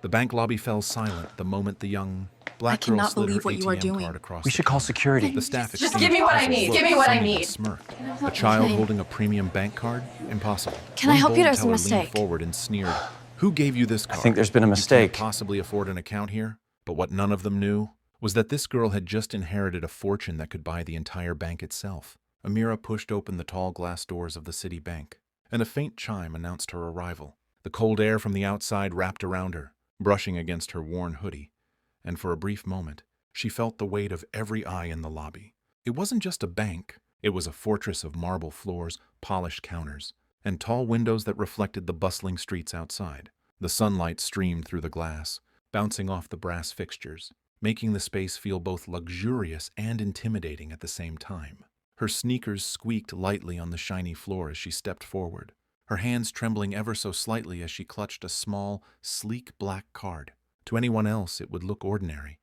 The bank lobby fell silent the moment the young I black girl cannot slid her believe what you are ATM doing. card across We the should call counter. security. The staff Just exchanged give me what I puzzled need. looks. Give me what I Some even need. smirked. I know A what child you're saying. holding a premium bank card? Impossible. Can I One help you? bold There's a teller mistake. leaned forward and sneered. Who gave you this I card? think there's been a You mistake. can't possibly afford an account here. But what none of them knew was that this girl had just inherited a fortune that could buy the entire bank itself. Amira pushed open the tall glass doors of the city bank, and a faint chime announced her arrival. The cold air from the outside wrapped around her, brushing against her worn hoodie, and for a brief moment, she felt the weight of every eye in the lobby. It wasn't just a bank. It was a fortress of marble floors, polished counters, and tall windows that reflected the bustling streets outside. The sunlight streamed through the glass, bouncing off the brass fixtures, making the space feel both luxurious and intimidating at the same time. Her sneakers squeaked lightly on the shiny floor as she stepped forward, her hands trembling ever so slightly as she clutched a small, sleek black card. To anyone else, it would look ordinary,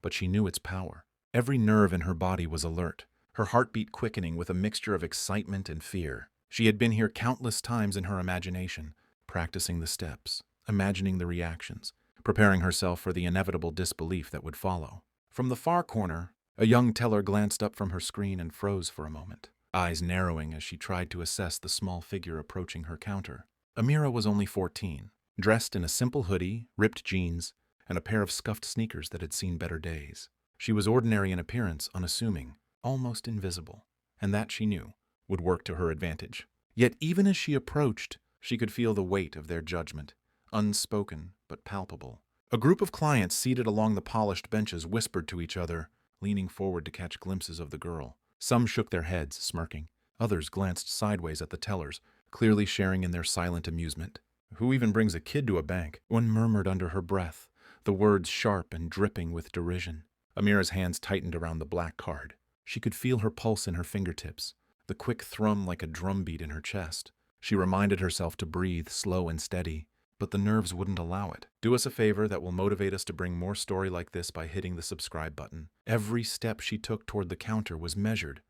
but she knew its power. Every nerve in her body was alert, her heartbeat quickening with a mixture of excitement and fear. She had been here countless times in her imagination, practicing the steps, imagining the reactions, preparing herself for the inevitable disbelief that would follow. From the far corner, a young teller glanced up from her screen and froze for a moment, eyes narrowing as she tried to assess the small figure approaching her counter. Amira was only 14, dressed in a simple hoodie, ripped jeans, and a pair of scuffed sneakers that had seen better days. She was ordinary in appearance, unassuming, almost invisible, and that, she knew, would work to her advantage. Yet even as she approached, she could feel the weight of their judgment, unspoken but palpable. A group of clients seated along the polished benches whispered to each other, leaning forward to catch glimpses of the girl. Some shook their heads, smirking. Others glanced sideways at the tellers, clearly sharing in their silent amusement. "Who even brings a kid to a bank?" One murmured under her breath, the words sharp and dripping with derision. Amira's hands tightened around the black card. She could feel her pulse in her fingertips, the quick thrum like a drumbeat in her chest. She reminded herself to breathe slow and steady, but the nerves wouldn't allow it. Do us a favor that will motivate us to bring more story like this by hitting the subscribe button. Every step she took toward the counter was measured,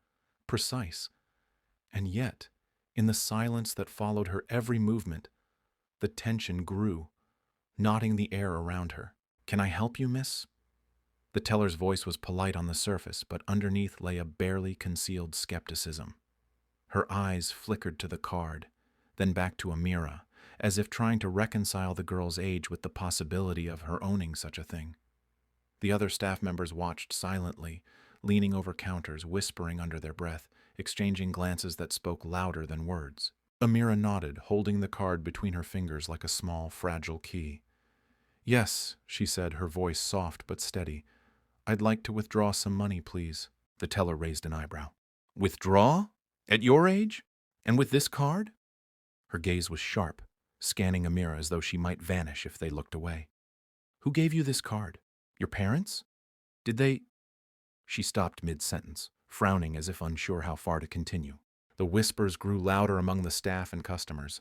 precise. And yet, in the silence that followed her every movement, the tension grew, knotting the air around her. "Can I help you, miss?" The teller's voice was polite on the surface, but underneath lay a barely concealed skepticism. Her eyes flickered to the card, then back to Amira, as if trying to reconcile the girl's age with the possibility of her owning such a thing. The other staff members watched silently, leaning over counters, whispering under their breath, exchanging glances that spoke louder than words. Amira nodded, holding the card between her fingers like a small, fragile key. "Yes," she said, her voice soft but steady. "I'd like to withdraw some money, please." The teller raised an eyebrow. "Withdraw? At your age? And with this card?" Her gaze was sharp, scanning Amira as though she might vanish if they looked away. "Who gave you this card? Your parents? Did they—" She stopped mid-sentence, frowning as if unsure how far to continue. The whispers grew louder among the staff and customers.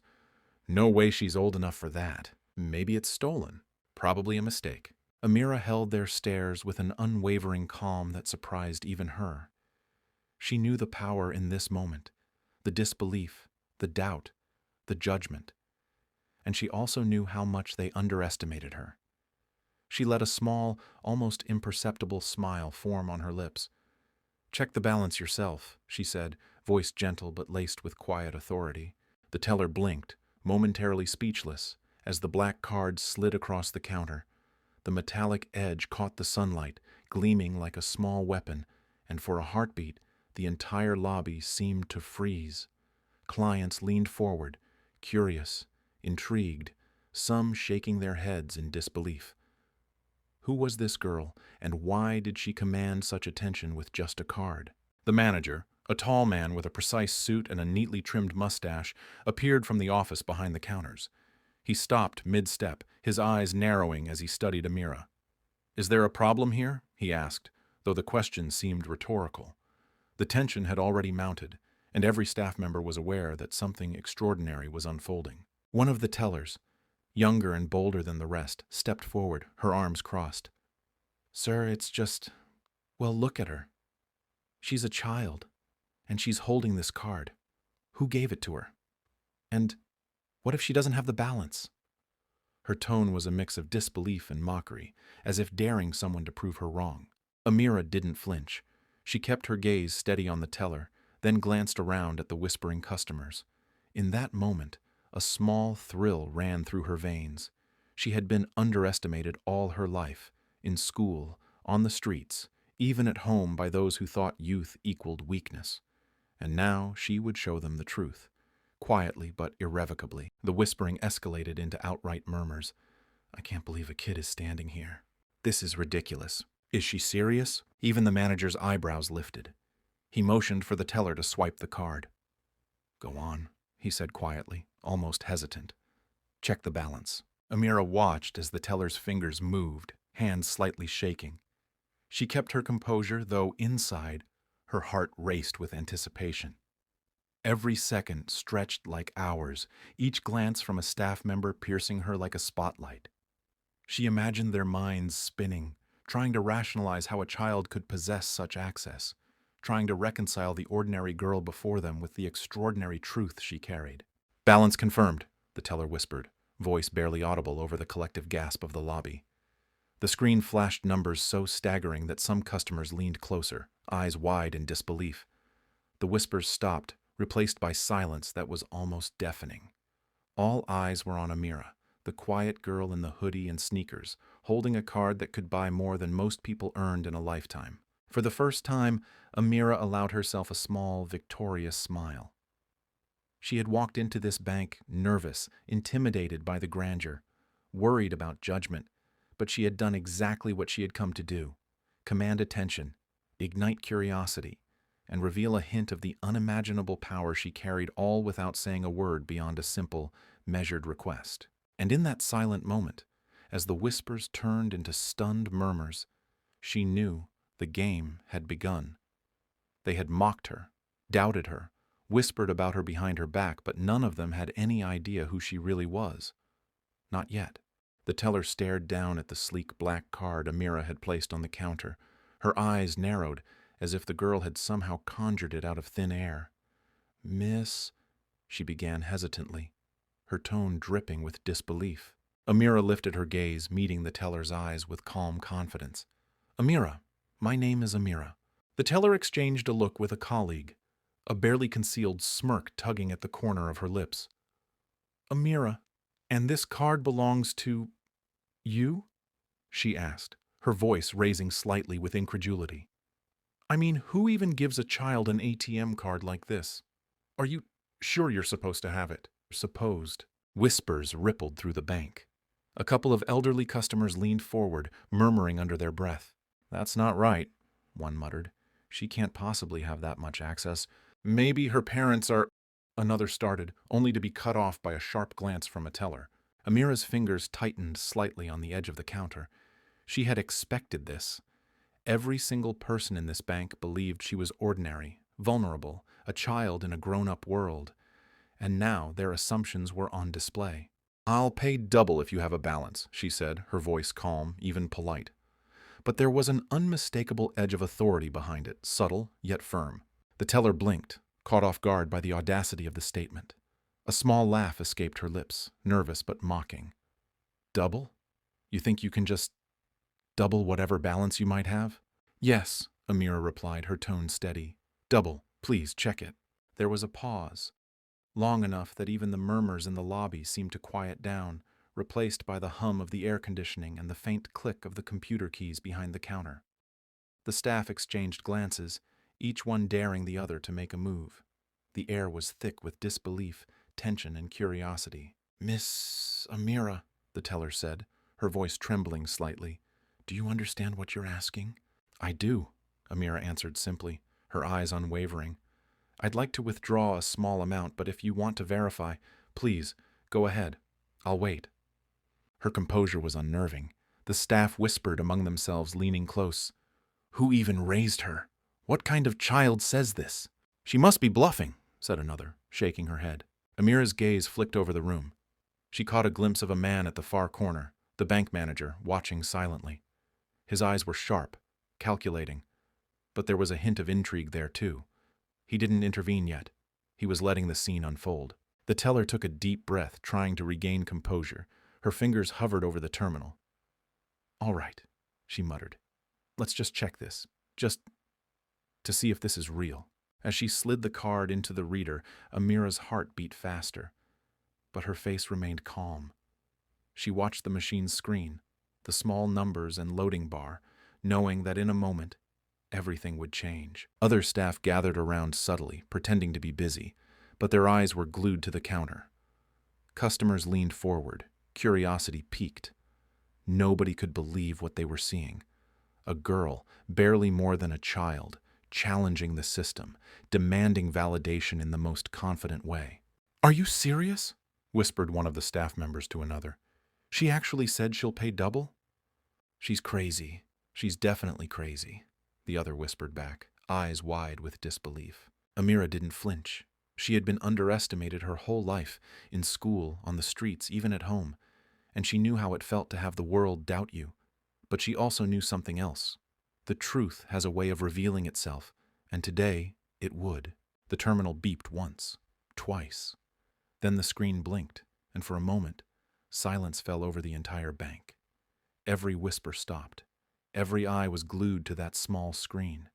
"No way she's old enough for that. Maybe it's stolen. Probably a mistake." Amira held their stares with an unwavering calm that surprised even her. She knew the power in this moment, the disbelief, the doubt, the judgment. And she also knew how much they underestimated her. She let a small, almost imperceptible smile form on her lips. "Check the balance yourself," she said, voice gentle but laced with quiet authority. The teller blinked, momentarily speechless, as the black card slid across the counter. The metallic edge caught the sunlight, gleaming like a small weapon, and for a heartbeat, the entire lobby seemed to freeze. Clients leaned forward, curious, intrigued, some shaking their heads in disbelief. Who was this girl, and why did she command such attention with just a card? The manager, a tall man with a precise suit and a neatly trimmed mustache, appeared from the office behind the counters. He stopped mid-step, his eyes narrowing as he studied Amira. "Is there a problem here?" he asked, though the question seemed rhetorical. The tension had already mounted, and every staff member was aware that something extraordinary was unfolding. One of the tellers, younger and bolder than the rest, stepped forward, her arms crossed. "Sir, it's just... well, look at her. She's a child, and she's holding this card. Who gave it to her? And what if she doesn't have the balance?" Her tone was a mix of disbelief and mockery, as if daring someone to prove her wrong. Amira didn't flinch. She kept her gaze steady on the teller, then glanced around at the whispering customers. In that moment, a small thrill ran through her veins. She had been underestimated all her life, in school, on the streets, even at home by those who thought youth equaled weakness. And now she would show them the truth. Quietly but irrevocably, the whispering escalated into outright murmurs. "I can't believe a kid is standing here. This is ridiculous. Is she serious?" Even the manager's eyebrows lifted. He motioned for the teller to swipe the card. "Go on," he said quietly, almost hesitant. "Check the balance." Amira watched as the teller's fingers moved, hands slightly shaking. She kept her composure, though inside, her heart raced with anticipation. Every second stretched like hours, each glance from a staff member piercing her like a spotlight. She imagined their minds spinning, trying to rationalize how a child could possess such access, trying to reconcile the ordinary girl before them with the extraordinary truth she carried. "Balance confirmed," the teller whispered, voice barely audible over the collective gasp of the lobby. The screen flashed numbers so staggering that some customers leaned closer, eyes wide in disbelief. The whispers stopped, replaced by silence that was almost deafening. All eyes were on Amira, the quiet girl in the hoodie and sneakers, holding a card that could buy more than most people earned in a lifetime. For the first time, Amira allowed herself a small, victorious smile. She had walked into this bank nervous, intimidated by the grandeur, worried about judgment, but she had done exactly what she had come to do: command attention, ignite curiosity, and reveal a hint of the unimaginable power she carried, all without saying a word beyond a simple, measured request. And in that silent moment, as the whispers turned into stunned murmurs, she knew the game had begun. They had mocked her, doubted her, whispered about her behind her back, but none of them had any idea who she really was. Not yet. The teller stared down at the sleek black card Amira had placed on the counter. Her eyes narrowed, as if the girl had somehow conjured it out of thin air. "Miss," she began hesitantly, her tone dripping with disbelief. Amira lifted her gaze, meeting the teller's eyes with calm confidence. "Amira, my name is Amira." The teller exchanged a look with a colleague, a barely concealed smirk tugging at the corner of her lips. "Amira, and this card belongs to you?" she asked, her voice raising slightly with incredulity. "I mean, who even gives a child an ATM card like this? Are you sure you're supposed to have it?" Supposed. Whispers rippled through the bank. A couple of elderly customers leaned forward, murmuring under their breath. "That's not right," one muttered. "She can't possibly have that much access. Maybe her parents are—" Another started, only to be cut off by a sharp glance from a teller. Amira's fingers tightened slightly on the edge of the counter. She had expected this. Every single person in this bank believed she was ordinary, vulnerable, a child in a grown-up world. And now their assumptions were on display. "I'll pay double if you have a balance," she said, her voice calm, even polite. But there was an unmistakable edge of authority behind it, subtle yet firm. The teller blinked, caught off guard by the audacity of the statement. A small laugh escaped her lips, nervous but mocking. "Double? You think you can just double whatever balance you might have?" "Yes," Amira replied, her tone steady. "Double. Please, check it." There was a pause, long enough that even the murmurs in the lobby seemed to quiet down, replaced by the hum of the air conditioning and the faint click of the computer keys behind the counter. The staff exchanged glances, each one daring the other to make a move. The air was thick with disbelief, tension, and curiosity. "Miss Amira," the teller said, her voice trembling slightly, "do you understand what you're asking?" "I do," Amira answered simply, her eyes unwavering. "I'd like to withdraw a small amount, but if you want to verify, please, go ahead. I'll wait." Her composure was unnerving. The staff whispered among themselves, leaning close. "Who even raised her? What kind of child says this?" "She must be bluffing," said another, shaking her head. Amira's gaze flicked over the room. She caught a glimpse of a man at the far corner, the bank manager, watching silently. His eyes were sharp, calculating, but there was a hint of intrigue there too. He didn't intervene yet. He was letting the scene unfold. The teller took a deep breath, trying to regain composure, Her fingers hovered over the terminal. "All right," she muttered. "Let's just check this. Just to see if this is real." As she slid the card into the reader, Amira's heart beat faster, but her face remained calm. She watched the machine's screen, the small numbers and loading bar, knowing that in a moment, everything would change. Other staff gathered around subtly, pretending to be busy, but their eyes were glued to the counter. Customers leaned forward, curiosity piqued. Nobody could believe what they were seeing. A girl, barely more than a child, challenging the system, demanding validation in the most confident way. "Are you serious?" whispered one of the staff members to another. "She actually said she'll pay double?" "She's crazy. She's definitely crazy," the other whispered back, eyes wide with disbelief. Amira didn't flinch. She had been underestimated her whole life, in school, on the streets, even at home, and she knew how it felt to have the world doubt you. But she also knew something else. The truth has a way of revealing itself, and today it would. The terminal beeped once, twice. Then the screen blinked, and for a moment, silence fell over the entire bank. Every whisper stopped. Every eye was glued to that small screen.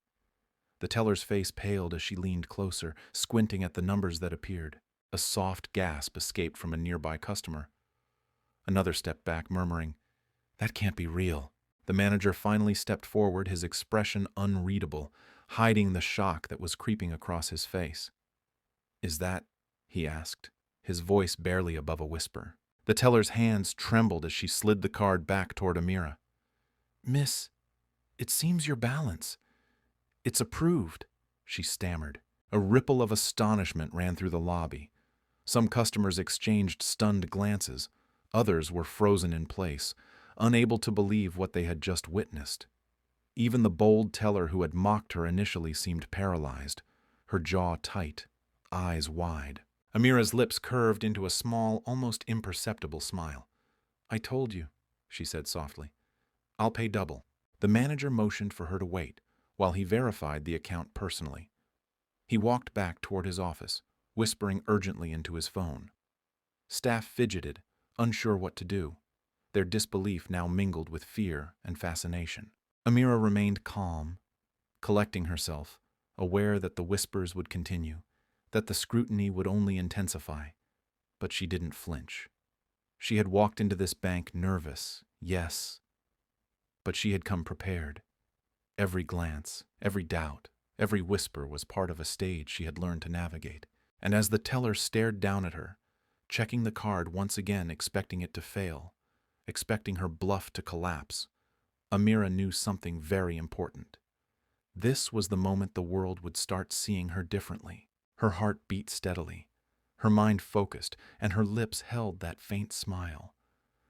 The teller's face paled as she leaned closer, squinting at the numbers that appeared. A soft gasp escaped from a nearby customer. Another stepped back, murmuring, "That can't be real." The manager finally stepped forward, his expression unreadable, hiding the shock that was creeping across his face. "Is that?" he asked, his voice barely above a whisper. The teller's hands trembled as she slid the card back toward Amira. "Miss, it seems your balance. It's approved," she stammered. A ripple of astonishment ran through the lobby. Some customers exchanged stunned glances. Others were frozen in place, unable to believe what they had just witnessed. Even the bold teller who had mocked her initially seemed paralyzed, her jaw tight, eyes wide. Amira's lips curved into a small, almost imperceptible smile. "I told you," she said softly. "I'll pay double." The manager motioned for her to wait, while he verified the account personally. He walked back toward his office, whispering urgently into his phone. Staff fidgeted, unsure what to do, their disbelief now mingled with fear and fascination. Amira remained calm, collecting herself, aware that the whispers would continue, that the scrutiny would only intensify. But she didn't flinch. She had walked into this bank nervous, yes, but she had come prepared. Every glance, every doubt, every whisper was part of a stage she had learned to navigate. And as the teller stared down at her, checking the card once again, expecting it to fail, expecting her bluff to collapse, Amira knew something very important. This was the moment the world would start seeing her differently. Her heart beat steadily, her mind focused, and her lips held that faint smile.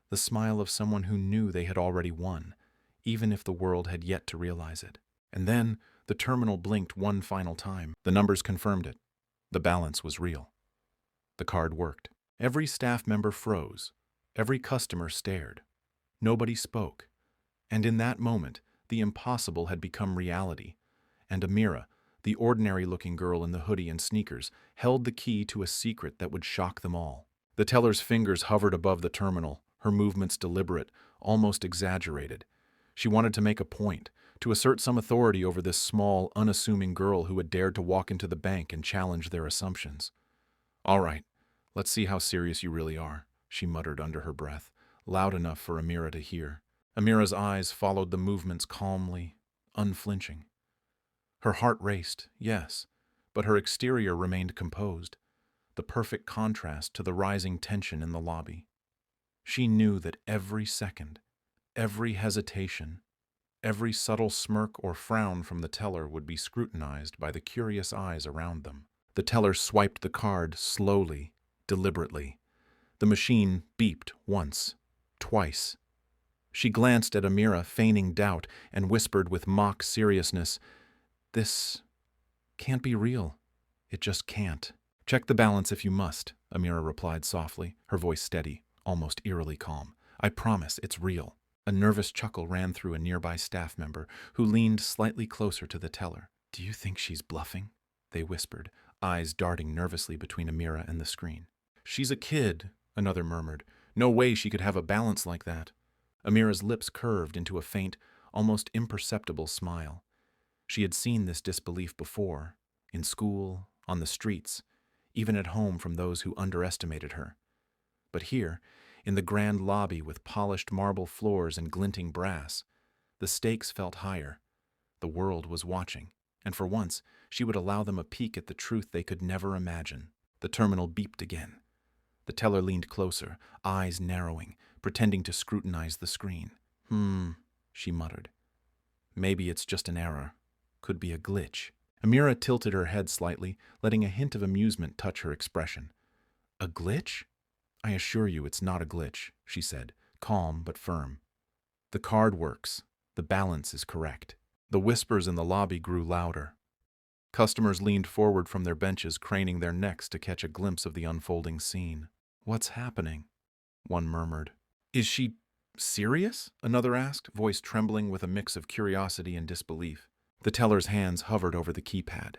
The smile of someone who knew they had already won, even if the world had yet to realize it. And then the terminal blinked one final time. The numbers confirmed it. The balance was real. The card worked. Every staff member froze. Every customer stared. Nobody spoke. And in that moment, the impossible had become reality. And Amira, the ordinary-looking girl in the hoodie and sneakers, held the key to a secret that would shock them all. The teller's fingers hovered above the terminal, her movements deliberate, almost exaggerated. She wanted to make a point, to assert some authority over this small, unassuming girl who had dared to walk into the bank and challenge their assumptions. "All right, let's see how serious you really are," she muttered under her breath, loud enough for Amira to hear. Amira's eyes followed the movements calmly, unflinching. Her heart raced, yes, but her exterior remained composed, the perfect contrast to the rising tension in the lobby. She knew that every second, every hesitation, every subtle smirk or frown from the teller would be scrutinized by the curious eyes around them. The teller swiped the card slowly, deliberately. The machine beeped once, twice. She glanced at Amira, feigning doubt, and whispered with mock seriousness, "This can't be real. It just can't." "Check the balance if you must," Amira replied softly, her voice steady, almost eerily calm. "I promise it's real." A nervous chuckle ran through a nearby staff member, who leaned slightly closer to the teller. "Do you think she's bluffing?" they whispered, eyes darting nervously between Amira and the screen. "She's a kid," another murmured. No way she could have a balance like that. Amira's lips curved into a faint, almost imperceptible smile. She had seen this disbelief before, in school, on the streets, even at home from those who underestimated her. But here, in the grand lobby with polished marble floors and glinting brass, the stakes felt higher. The world was watching, and for once, she would allow them a peek at the truth they could never imagine. The terminal beeped again. The teller leaned closer, eyes narrowing, pretending to scrutinize the screen. She muttered. Maybe it's just an error. Could be a glitch. Amira tilted her head slightly, letting a hint of amusement touch her expression. A glitch? I assure you it's not a glitch, she said, calm but firm. The card works. The balance is correct. The whispers in the lobby grew louder. Customers leaned forward from their benches, craning their necks to catch a glimpse of the unfolding scene. What's happening? One murmured. Is she serious? Another asked, voice trembling with a mix of curiosity and disbelief. The teller's hands hovered over the keypad.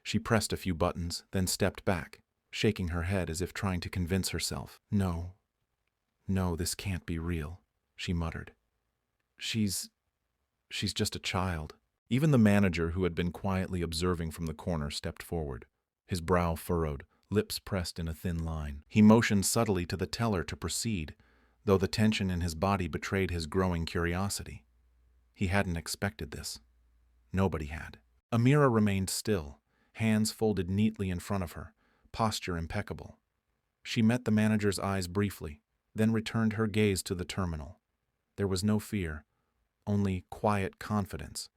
She pressed a few buttons, then stepped back, shaking her head as if trying to convince herself. No, this can't be real, she muttered. She's just a child. Even the manager, who had been quietly observing from the corner, stepped forward, his brow furrowed, lips pressed in a thin line. He motioned subtly to the teller to proceed, though the tension in his body betrayed his growing curiosity. He hadn't expected this. Nobody had. Amira remained still, hands folded neatly in front of her, posture impeccable. She met the manager's eyes briefly, then returned her gaze to the terminal. There was no fear, only quiet confidence.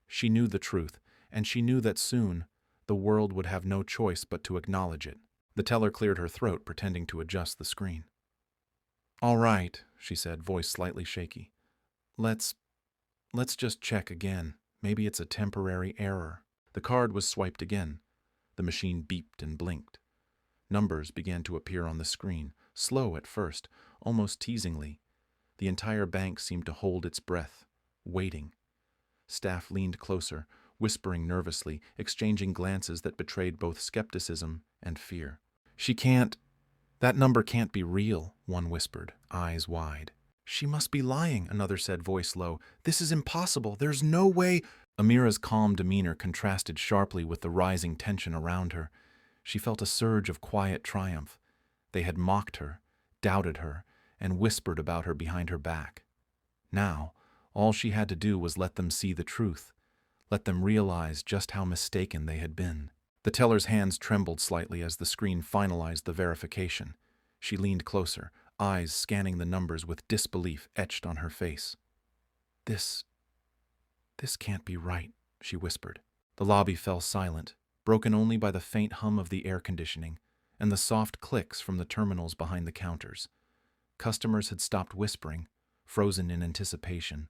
She knew the truth, and she knew that soon the world would have no choice but to acknowledge it. The teller cleared her throat, pretending to adjust the screen. All right, she said, voice slightly shaky. Let's just check again. Maybe it's a temporary error. The card was swiped again. The machine beeped and blinked. Numbers began to appear on the screen, slow at first, almost teasingly. The entire bank seemed to hold its breath, waiting. Staff leaned closer, whispering nervously, exchanging glances that betrayed both skepticism and fear. That number can't be real, one whispered, eyes wide. She must be lying, another said, voice low. This is impossible. There's no way. Amira's calm demeanor contrasted sharply with the rising tension around her. She felt a surge of quiet triumph. They had mocked her, doubted her, and whispered about her behind her back. Now, all she had to do was let them see the truth, let them realize just how mistaken they had been. The teller's hands trembled slightly as the screen finalized the verification. She leaned closer, eyes scanning the numbers with disbelief etched on her face. This can't be right, she whispered. The lobby fell silent, broken only by the faint hum of the air conditioning and the soft clicks from the terminals behind the counters. Customers had stopped whispering, frozen in anticipation.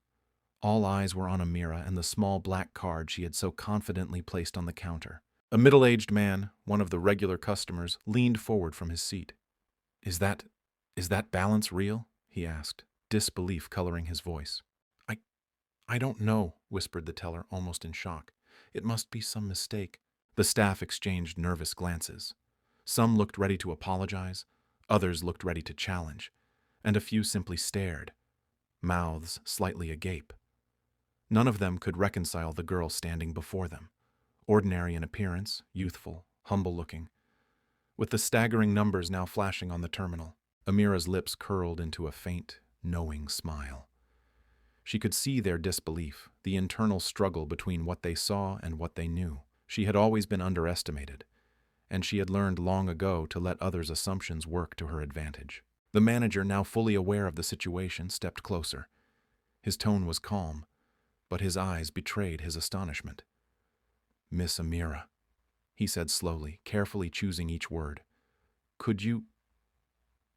All eyes were on Amira and the small black card she had so confidently placed on the counter. A middle-aged man, one of the regular customers, leaned forward from his seat. Is that balance real? He asked, disbelief coloring his voice. I don't know, whispered the teller, almost in shock. It must be some mistake. The staff exchanged nervous glances. Some looked ready to apologize, others looked ready to challenge, and a few simply stared, mouths slightly agape. None of them could reconcile the girl standing before them, ordinary in appearance, youthful, humble-looking. With the staggering numbers now flashing on the terminal, Amira's lips curled into a faint, knowing smile. She could see their disbelief, the internal struggle between what they saw and what they knew. She had always been underestimated, and she had learned long ago to let others' assumptions work to her advantage. The manager, now fully aware of the situation, stepped closer. His tone was calm, but his eyes betrayed his astonishment. Miss Amira, he said slowly, carefully choosing each word. Could you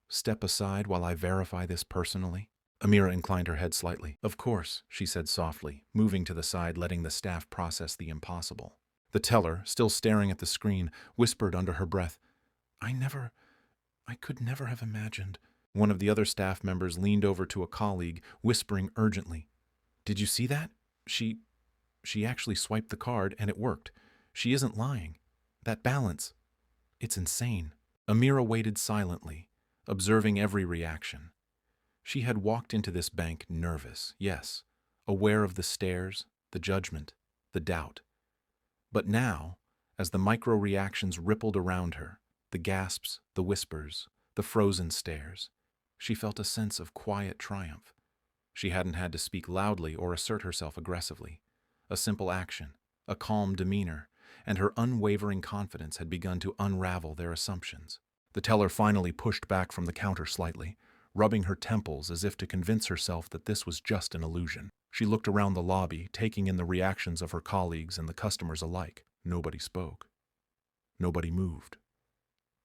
step aside while I verify this personally? Amira inclined her head slightly. Of course, she said softly, moving to the side, letting the staff process the impossible. The teller, still staring at the screen, whispered under her breath, I could never have imagined. One of the other staff members leaned over to a colleague, whispering urgently, Did you see that? She actually swiped the card and it worked. She isn't lying. That balance, it's insane. Amira waited silently, observing every reaction. She had walked into this bank nervous, yes, aware of the stares, the judgment, the doubt. But now, as the micro-reactions rippled around her, the gasps, the whispers, the frozen stares, she felt a sense of quiet triumph. She hadn't had to speak loudly or assert herself aggressively. A simple action, a calm demeanor, and her unwavering confidence had begun to unravel their assumptions. The teller finally pushed back from the counter slightly, rubbing her temples as if to convince herself that this was just an illusion. She looked around the lobby, taking in the reactions of her colleagues and the customers alike. Nobody spoke. Nobody moved.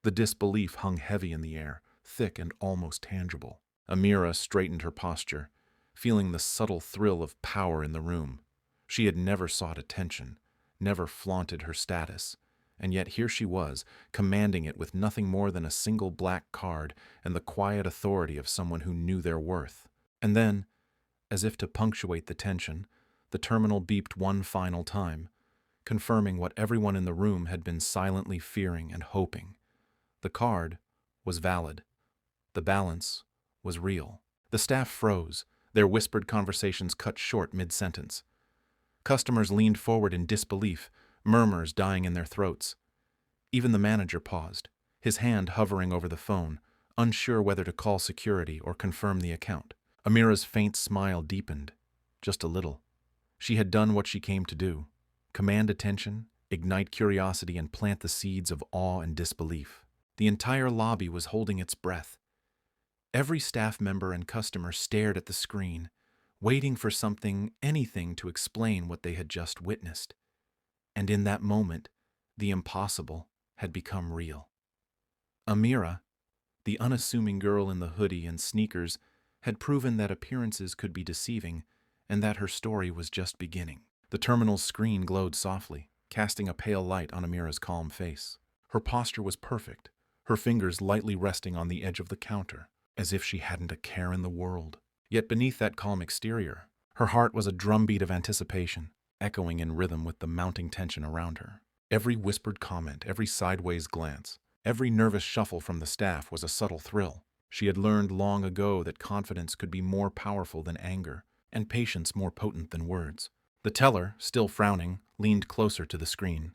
The disbelief hung heavy in the air, thick and almost tangible. Amira straightened her posture, feeling the subtle thrill of power in the room. She had never sought attention, never flaunted her status, and yet here she was, commanding it with nothing more than a single black card and the quiet authority of someone who knew their worth. And then, as if to punctuate the tension, the terminal beeped one final time, confirming what everyone in the room had been silently fearing and hoping. The card was valid. The balance was real. The staff froze, their whispered conversations cut short mid-sentence. Customers leaned forward in disbelief, murmurs dying in their throats. Even the manager paused, his hand hovering over the phone, unsure whether to call security or confirm the account. Amira's faint smile deepened, just a little. She had done what she came to do: command attention, ignite curiosity, and plant the seeds of awe and disbelief. The entire lobby was holding its breath. Every staff member and customer stared at the screen, waiting for something, anything to explain what they had just witnessed. And in that moment, the impossible had become real. Amira, the unassuming girl in the hoodie and sneakers, had proven that appearances could be deceiving and that her story was just beginning. The terminal's screen glowed softly, casting a pale light on Amira's calm face. Her posture was perfect, her fingers lightly resting on the edge of the counter, as if she hadn't a care in the world. Yet beneath that calm exterior, her heart was a drumbeat of anticipation, echoing in rhythm with the mounting tension around her. Every whispered comment, every sideways glance, every nervous shuffle from the staff was a subtle thrill. She had learned long ago that confidence could be more powerful than anger, and patience more potent than words. The teller, still frowning, leaned closer to the screen.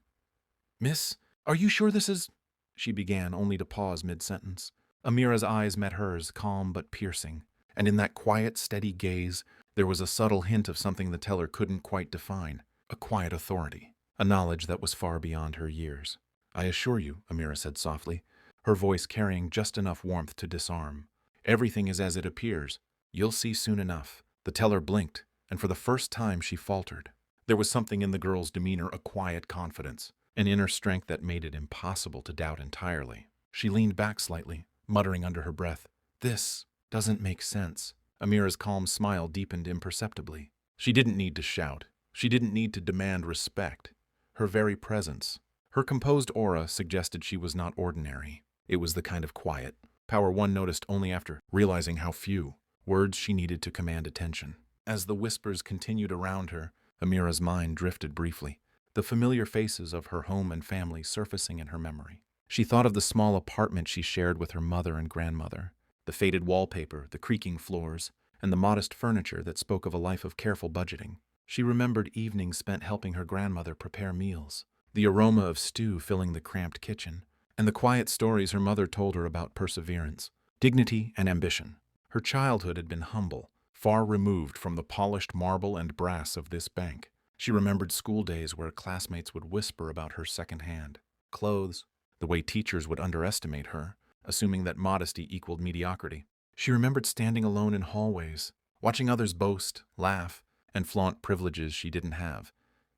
"Miss, are you sure this is—" she began, only to pause mid-sentence. Amira's eyes met hers, calm but piercing, and in that quiet, steady gaze, there was a subtle hint of something the teller couldn't quite define: a quiet authority, a knowledge that was far beyond her years. "I assure you," Amira said softly, her voice carrying just enough warmth to disarm, "everything is as it appears. You'll see soon enough." The teller blinked, and for the first time she faltered. There was something in the girl's demeanor, a quiet confidence, an inner strength that made it impossible to doubt entirely. She leaned back slightly, muttering under her breath, "This doesn't make sense." Amira's calm smile deepened imperceptibly. She didn't need to shout. She didn't need to demand respect. Her very presence, her composed aura, suggested she was not ordinary. It was the kind of quiet power one noticed only after realizing how few words she needed to command attention. As the whispers continued around her, Amira's mind drifted briefly, the familiar faces of her home and family surfacing in her memory. She thought of the small apartment she shared with her mother and grandmother, the faded wallpaper, the creaking floors, and the modest furniture that spoke of a life of careful budgeting. She remembered evenings spent helping her grandmother prepare meals, the aroma of stew filling the cramped kitchen, and the quiet stories her mother told her about perseverance, dignity, and ambition. Her childhood had been humble, far removed from the polished marble and brass of this bank. She remembered school days where classmates would whisper about her second-hand clothes, the way teachers would underestimate her, assuming that modesty equaled mediocrity. She remembered standing alone in hallways, watching others boast, laugh, and flaunt privileges she didn't have,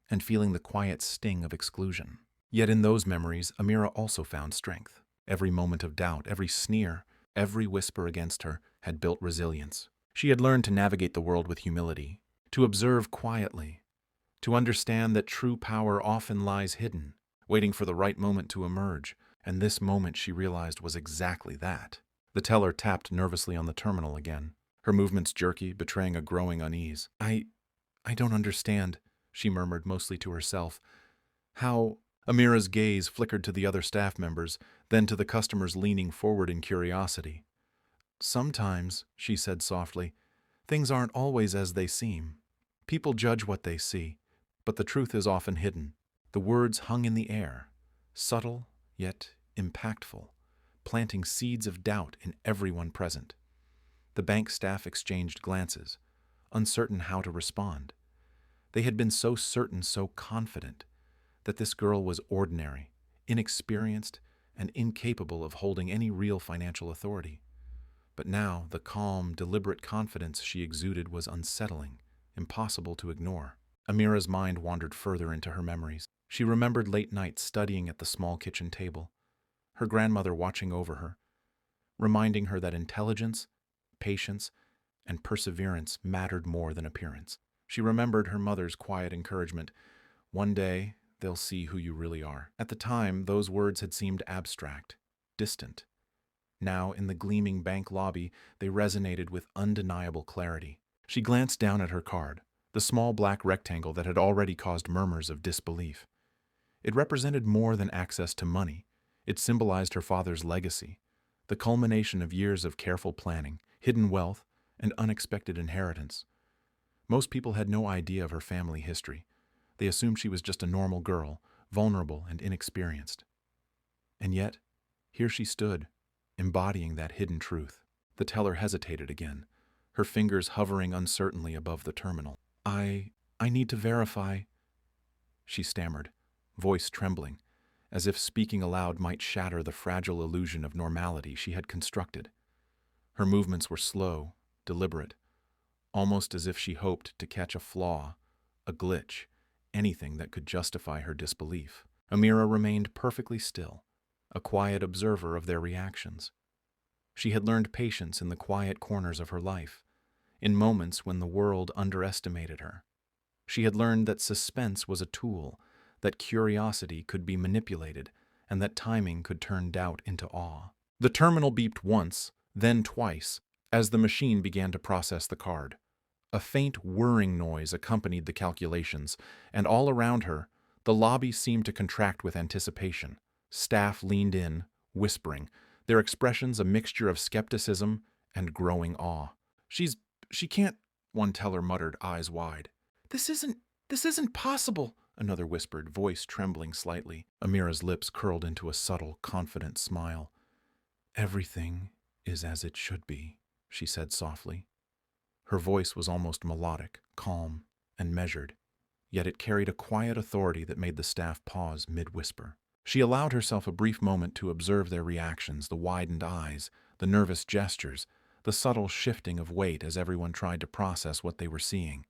and feeling the quiet sting of exclusion. Yet in those memories, Amira also found strength. Every moment of doubt, every sneer, every whisper against her had built resilience. She had learned to navigate the world with humility, to observe quietly, to understand that true power often lies hidden, waiting for the right moment to emerge, and this moment she realized was exactly that. The teller tapped nervously on the terminal again, her movements jerky, betraying a growing unease. I don't understand," she murmured, mostly to herself. "How—" Amira's gaze flickered to the other staff members, then to the customers leaning forward in curiosity. Sometimes, she said softly, things aren't always as they seem. People judge what they see, but the truth is often hidden. The words hung in the air, subtle yet impactful, planting seeds of doubt in everyone present. The bank staff exchanged glances, uncertain how to respond. They had been so certain, so confident, that this girl was ordinary, inexperienced, and incapable of holding any real financial authority. But now the calm, deliberate confidence she exuded was unsettling, impossible to ignore. Amira's mind wandered further into her memories. She remembered late nights studying at the small kitchen table, her grandmother watching over her, reminding her that intelligence, patience, and perseverance mattered more than appearance. She remembered her mother's quiet encouragement, "One day, they'll see who you really are." At the time, those words had seemed abstract, distant. Now, in the gleaming bank lobby, they resonated with undeniable clarity. She glanced down at her card, the small black rectangle that had already caused murmurs of disbelief. It represented more than access to money. It symbolized her father's legacy, the culmination of years of careful planning, hidden wealth, and unexpected inheritance. Most people had no idea of her family history. They assumed she was just a normal girl, vulnerable and inexperienced. And yet, here she stood, embodying that hidden truth. The teller hesitated again, her fingers hovering uncertainly above the terminal. I need to verify," she stammered, voice trembling, as if speaking aloud might shatter the fragile illusion of normality she had constructed. Her movements were slow, deliberate, almost as if she hoped to catch a flaw, a glitch, anything that could justify her disbelief. Amira remained perfectly still, a quiet observer of their reactions. She had learned patience in the quiet corners of her life, in moments when the world underestimated her. She had learned that suspense was a tool, that curiosity could be manipulated, and that timing could turn doubt into awe. The terminal beeped once, then twice, as the machine began to process the card. A faint whirring noise accompanied the calculations, and all around her, the lobby seemed to contract with anticipation. Staff leaned in, whispering, their expressions a mixture of skepticism and growing awe. She can't," one teller muttered, eyes wide. This isn't possible," another whispered, voice trembling slightly. Amira's lips curled into a subtle, confident smile. "Everything is as it should be," she said softly. Her voice was almost melodic, calm, and measured, yet it carried a quiet authority that made the staff pause mid-whisper. She allowed herself a brief moment to observe their reactions, the widened eyes, the nervous gestures, the subtle shifting of weight as everyone tried to process what they were seeing.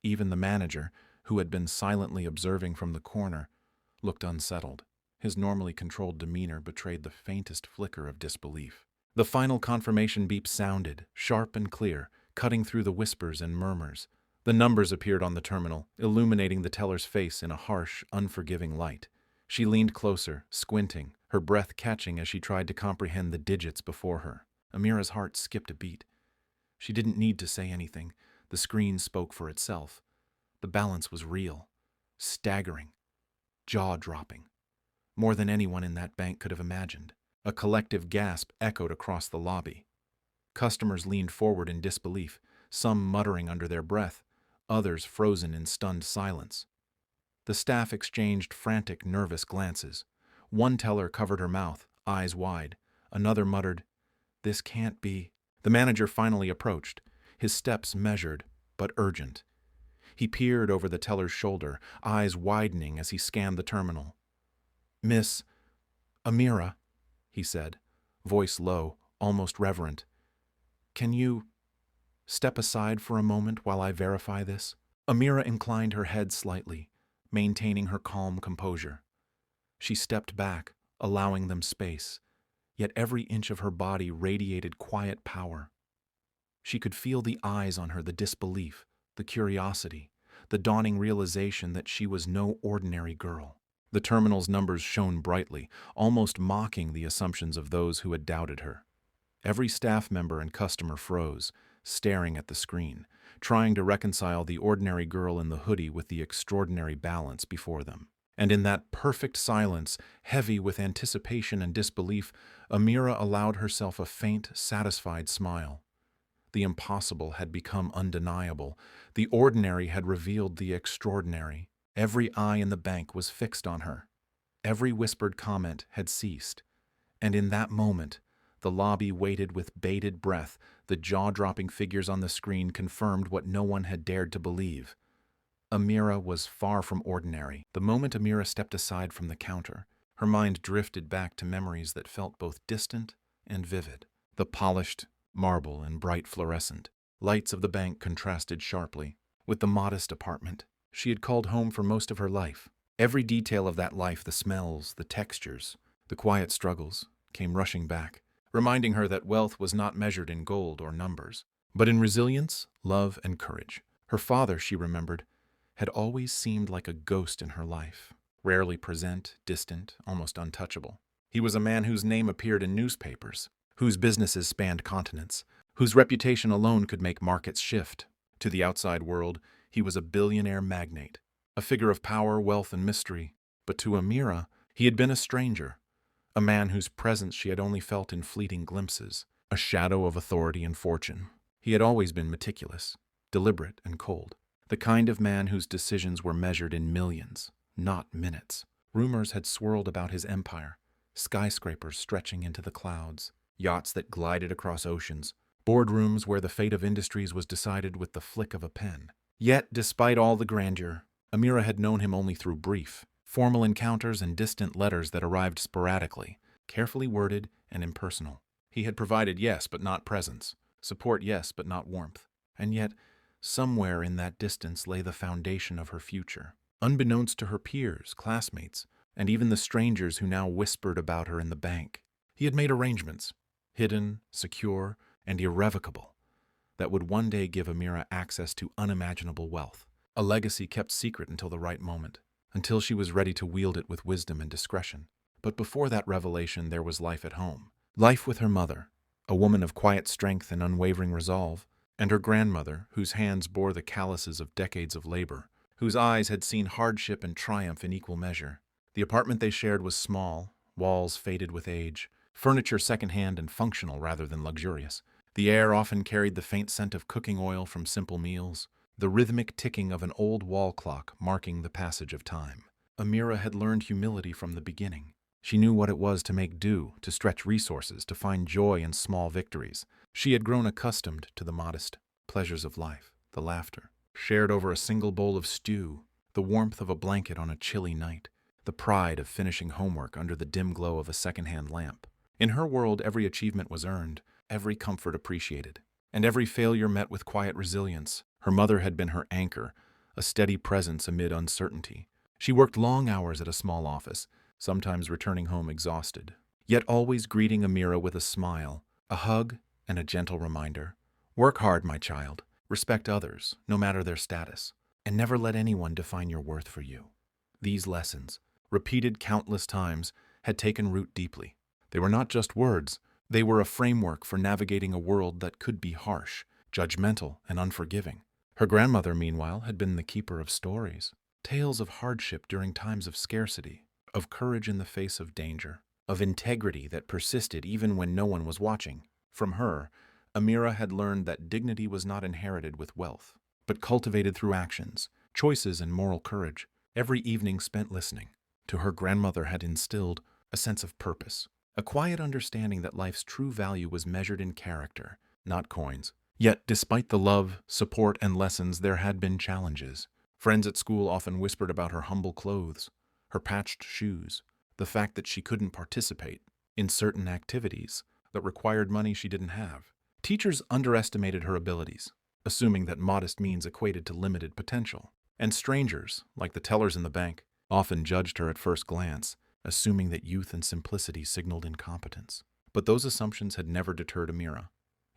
Even the manager, who had been silently observing from the corner, looked unsettled. His normally controlled demeanor betrayed the faintest flicker of disbelief. The final confirmation beep sounded, sharp and clear, cutting through the whispers and murmurs. The numbers appeared on the terminal, illuminating the teller's face in a harsh, unforgiving light. She leaned closer, squinting, her breath catching as she tried to comprehend the digits before her. Amira's heart skipped a beat. She didn't need to say anything. The screen spoke for itself. The balance was real, staggering, jaw-dropping, more than anyone in that bank could have imagined. A collective gasp echoed across the lobby. Customers leaned forward in disbelief, some muttering under their breath, others frozen in stunned silence. The staff exchanged frantic, nervous glances. One teller covered her mouth, eyes wide. Another muttered, "This can't be." The manager finally approached, his steps measured but urgent. He peered over the teller's shoulder, eyes widening as he scanned the terminal. "Miss Amira," he said, voice low, almost reverent. "Can you step aside for a moment while I verify this?" Amira inclined her head slightly, maintaining her calm composure. She stepped back, allowing them space, yet every inch of her body radiated quiet power. She could feel the eyes on her, the disbelief, the curiosity, the dawning realization that she was no ordinary girl. The terminal's numbers shone brightly, almost mocking the assumptions of those who had doubted her. Every staff member and customer froze, staring at the screen, trying to reconcile the ordinary girl in the hoodie with the extraordinary balance before them. And in that perfect silence, heavy with anticipation and disbelief, Amira allowed herself a faint, satisfied smile. The impossible had become undeniable. The ordinary had revealed the extraordinary. Every eye in the bank was fixed on her. Every whispered comment had ceased. And in that moment, the lobby waited with bated breath. The jaw-dropping figures on the screen confirmed what no one had dared to believe. Amira was far from ordinary. The moment Amira stepped aside from the counter, her mind drifted back to memories that felt both distant and vivid. The polished marble and bright fluorescent lights of the bank contrasted sharply with the modest apartment she had called home for most of her life. Every detail of that life, the smells, the textures, the quiet struggles, came rushing back, reminding her that wealth was not measured in gold or numbers, but in resilience, love, and courage. Her father, she remembered, had always seemed like a ghost in her life, rarely present, distant, almost untouchable. He was a man whose name appeared in newspapers, whose businesses spanned continents, whose reputation alone could make markets shift. To the outside world, he was a billionaire magnate, a figure of power, wealth, and mystery. But to Amira, he had been a stranger, a man whose presence she had only felt in fleeting glimpses, a shadow of authority and fortune. He had always been meticulous, deliberate, and cold, the kind of man whose decisions were measured in millions, not minutes. Rumors had swirled about his empire, skyscrapers stretching into the clouds, yachts that glided across oceans, boardrooms where the fate of industries was decided with the flick of a pen. Yet, despite all the grandeur, Amira had known him only through brief, formal encounters and distant letters that arrived sporadically, carefully worded and impersonal. He had provided yes, but not presence, support yes, but not warmth. And yet, somewhere in that distance lay the foundation of her future. Unbeknownst to her peers, classmates, and even the strangers who now whispered about her in the bank, he had made arrangements, hidden, secure, and irrevocable, that would one day give Amira access to unimaginable wealth, a legacy kept secret until the right moment, until she was ready to wield it with wisdom and discretion. But before that revelation, there was life at home. Life with her mother, a woman of quiet strength and unwavering resolve, and her grandmother, whose hands bore the calluses of decades of labor, whose eyes had seen hardship and triumph in equal measure. The apartment they shared was small, walls faded with age, furniture second-hand and functional rather than luxurious. The air often carried the faint scent of cooking oil from simple meals, the rhythmic ticking of an old wall clock marking the passage of time. Amira had learned humility from the beginning. She knew what it was to make do, to stretch resources, to find joy in small victories. She had grown accustomed to the modest pleasures of life, the laughter shared over a single bowl of stew, the warmth of a blanket on a chilly night, the pride of finishing homework under the dim glow of a second-hand lamp. In her world, every achievement was earned, every comfort appreciated, and every failure met with quiet resilience. Her mother had been her anchor, a steady presence amid uncertainty. She worked long hours at a small office, sometimes returning home exhausted, yet always greeting Amira with a smile, a hug, and a gentle reminder. Work hard, my child. Respect others, no matter their status, and never let anyone define your worth for you. These lessons, repeated countless times, had taken root deeply. They were not just words. They were a framework for navigating a world that could be harsh, judgmental, and unforgiving. Her grandmother, meanwhile, had been the keeper of stories, tales of hardship during times of scarcity, of courage in the face of danger, of integrity that persisted even when no one was watching. From her, Amira had learned that dignity was not inherited with wealth, but cultivated through actions, choices, and moral courage. Every evening spent listening to her grandmother had instilled a sense of purpose, a quiet understanding that life's true value was measured in character, not coins. Yet, despite the love, support, and lessons, there had been challenges. Friends at school often whispered about her humble clothes, her patched shoes, the fact that she couldn't participate in certain activities that required money she didn't have. Teachers underestimated her abilities, assuming that modest means equated to limited potential. And strangers, like the tellers in the bank, often judged her at first glance, assuming that youth and simplicity signaled incompetence. But those assumptions had never deterred Amira.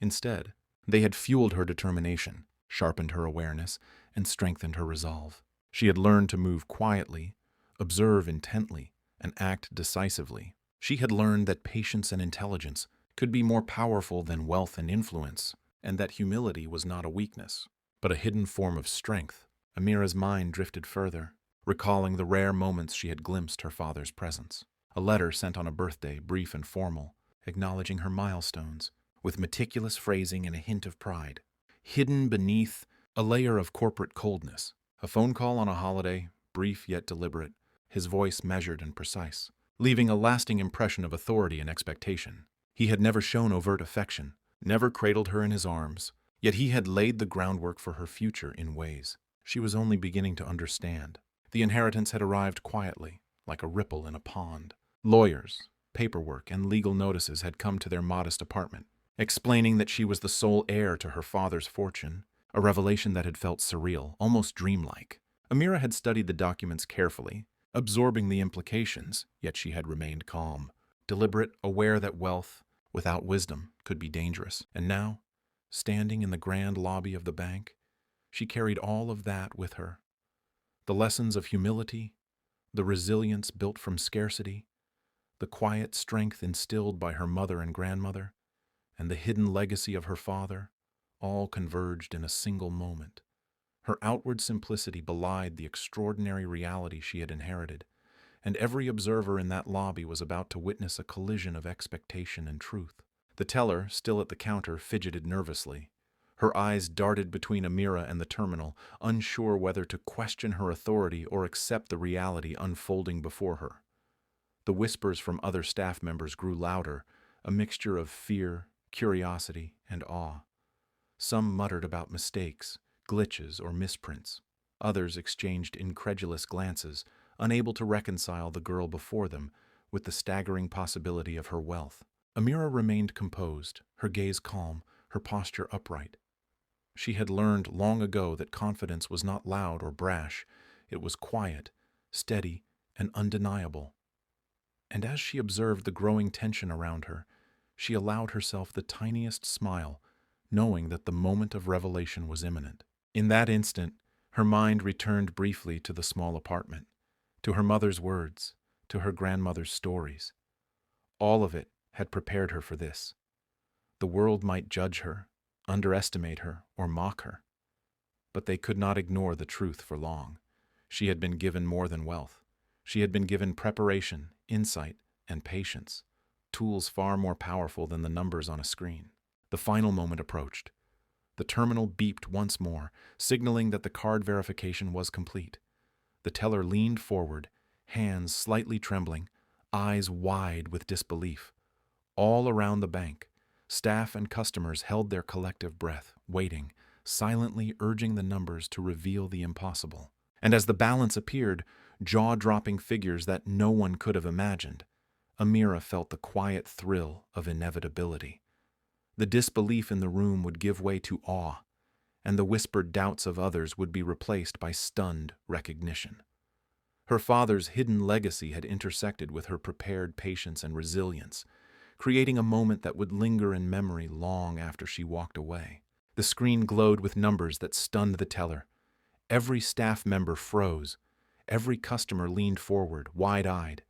Instead, they had fueled her determination, sharpened her awareness, and strengthened her resolve. She had learned to move quietly, observe intently, and act decisively. She had learned that patience and intelligence could be more powerful than wealth and influence, and that humility was not a weakness, but a hidden form of strength. Amira's mind drifted further, recalling the rare moments she had glimpsed her father's presence. A letter sent on a birthday, brief and formal, acknowledging her milestones, with meticulous phrasing and a hint of pride. Hidden beneath a layer of corporate coldness, a phone call on a holiday, brief yet deliberate, his voice measured and precise, leaving a lasting impression of authority and expectation. He had never shown overt affection, never cradled her in his arms, yet he had laid the groundwork for her future in ways she was only beginning to understand. The inheritance had arrived quietly, like a ripple in a pond. Lawyers, paperwork, and legal notices had come to their modest apartment, explaining that she was the sole heir to her father's fortune, a revelation that had felt surreal, almost dreamlike. Amira had studied the documents carefully, absorbing the implications, yet she had remained calm, deliberate, aware that wealth without wisdom could be dangerous. And now, standing in the grand lobby of the bank, she carried all of that with her. The lessons of humility, the resilience built from scarcity, the quiet strength instilled by her mother and grandmother, and the hidden legacy of her father, all converged in a single moment. Her outward simplicity belied the extraordinary reality she had inherited, and every observer in that lobby was about to witness a collision of expectation and truth. The teller, still at the counter, fidgeted nervously. Her eyes darted between Amira and the terminal, unsure whether to question her authority or accept the reality unfolding before her. The whispers from other staff members grew louder, a mixture of fear, curiosity, and awe. Some muttered about mistakes, glitches, or misprints. Others exchanged incredulous glances, unable to reconcile the girl before them with the staggering possibility of her wealth. Amira remained composed, her gaze calm, her posture upright. She had learned long ago that confidence was not loud or brash. It was quiet, steady, and undeniable. And as she observed the growing tension around her, she allowed herself the tiniest smile, knowing that the moment of revelation was imminent. In that instant, her mind returned briefly to the small apartment, to her mother's words, to her grandmother's stories. All of it had prepared her for this. The world might judge her, underestimate her, or mock her, but they could not ignore the truth for long. She had been given more than wealth. She had been given preparation, insight, and patience, tools far more powerful than the numbers on a screen. The final moment approached. The terminal beeped once more, signaling that the card verification was complete. The teller leaned forward, hands slightly trembling, eyes wide with disbelief. All around the bank, staff and customers held their collective breath, waiting, silently urging the numbers to reveal the impossible. And as the balance appeared, jaw-dropping figures that no one could have imagined, Amira felt the quiet thrill of inevitability. The disbelief in the room would give way to awe, and the whispered doubts of others would be replaced by stunned recognition. Her father's hidden legacy had intersected with her prepared patience and resilience, creating a moment that would linger in memory long after she walked away. The screen glowed with numbers that stunned the teller. Every staff member froze. Every customer leaned forward, wide-eyed.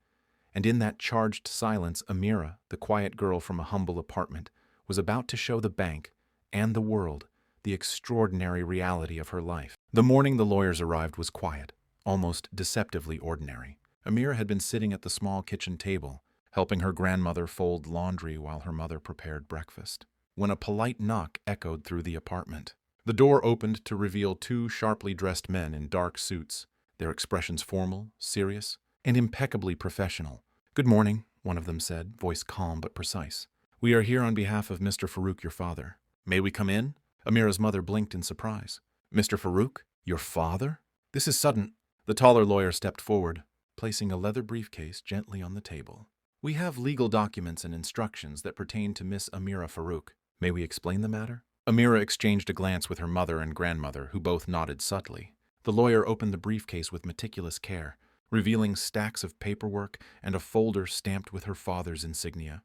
And in that charged silence, Amira, the quiet girl from a humble apartment, was about to show the bank and the world the extraordinary reality of her life. The morning the lawyers arrived was quiet, almost deceptively ordinary. Amira had been sitting at the small kitchen table, helping her grandmother fold laundry while her mother prepared breakfast, when a polite knock echoed through the apartment. The door opened to reveal two sharply dressed men in dark suits, their expressions formal, serious, and impeccably professional. "Good morning," one of them said, voice calm but precise. "We are here on behalf of Mr. Farouk, your father. May we come in?" Amira's mother blinked in surprise. "Mr. Farouk? Your father? This is sudden." The taller lawyer stepped forward, placing a leather briefcase gently on the table. "We have legal documents and instructions that pertain to Miss Amira Farouk. May we explain the matter?" Amira exchanged a glance with her mother and grandmother, who both nodded subtly. The lawyer opened the briefcase with meticulous care, revealing stacks of paperwork and a folder stamped with her father's insignia,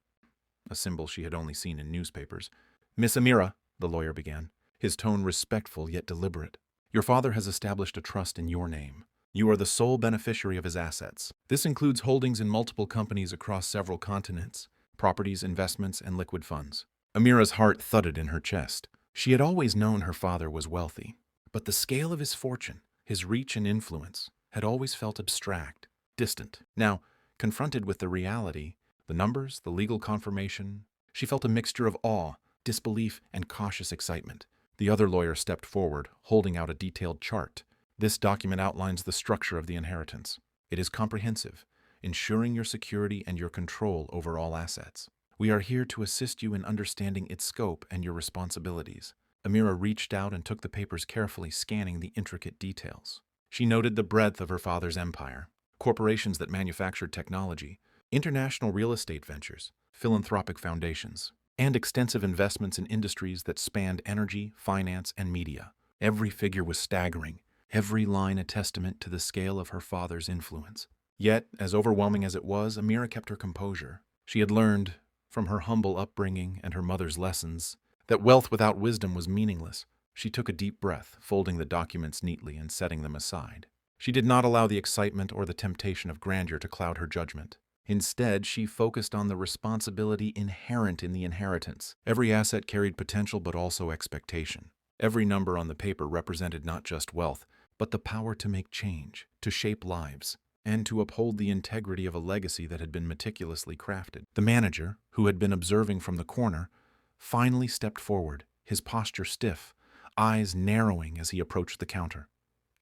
a symbol she had only seen in newspapers. "Miss Amira," the lawyer began, his tone respectful yet deliberate, "your father has established a trust in your name. You are the sole beneficiary of his assets. This includes holdings in multiple companies across several continents, properties, investments, and liquid funds." Amira's heart thudded in her chest. She had always known her father was wealthy, but the scale of his fortune, his reach and influence, had always felt abstract, distant. Now, confronted with the reality, the numbers, the legal confirmation, she felt a mixture of awe, disbelief, and cautious excitement. The other lawyer stepped forward, holding out a detailed chart. This document outlines the structure of the inheritance. It is comprehensive, ensuring your security and your control over all assets. We are here to assist you in understanding its scope and your responsibilities. Amira reached out and took the papers carefully, scanning the intricate details. She noted the breadth of her father's empire, corporations that manufactured technology, international real estate ventures, philanthropic foundations, and extensive investments in industries that spanned energy, finance, and media. Every figure was staggering, every line a testament to the scale of her father's influence. Yet, as overwhelming as it was, Amira kept her composure. She had learned, from her humble upbringing and her mother's lessons, that wealth without wisdom was meaningless. She took a deep breath, folding the documents neatly and setting them aside. She did not allow the excitement or the temptation of grandeur to cloud her judgment. Instead, she focused on the responsibility inherent in the inheritance. Every asset carried potential but also expectation. Every number on the paper represented not just wealth, but the power to make change, to shape lives, and to uphold the integrity of a legacy that had been meticulously crafted. The manager, who had been observing from the corner, finally stepped forward, his posture stiff, eyes narrowing as he approached the counter.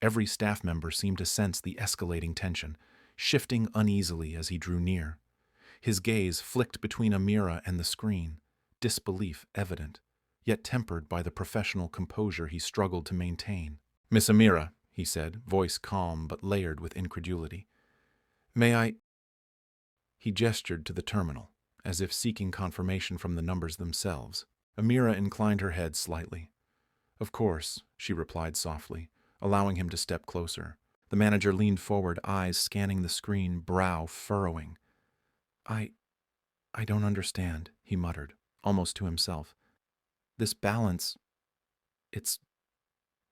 Every staff member seemed to sense the escalating tension, shifting uneasily as he drew near. His gaze flicked between Amira and the screen, disbelief evident, yet tempered by the professional composure he struggled to maintain. "Miss Amira," he said, voice calm but layered with incredulity. "May I—" He gestured to the terminal, as if seeking confirmation from the numbers themselves. Amira inclined her head slightly. "Of course," she replied softly, allowing him to step closer. The manager leaned forward, eyes scanning the screen, brow furrowing. I don't understand," he muttered, almost to himself. "This balance, it's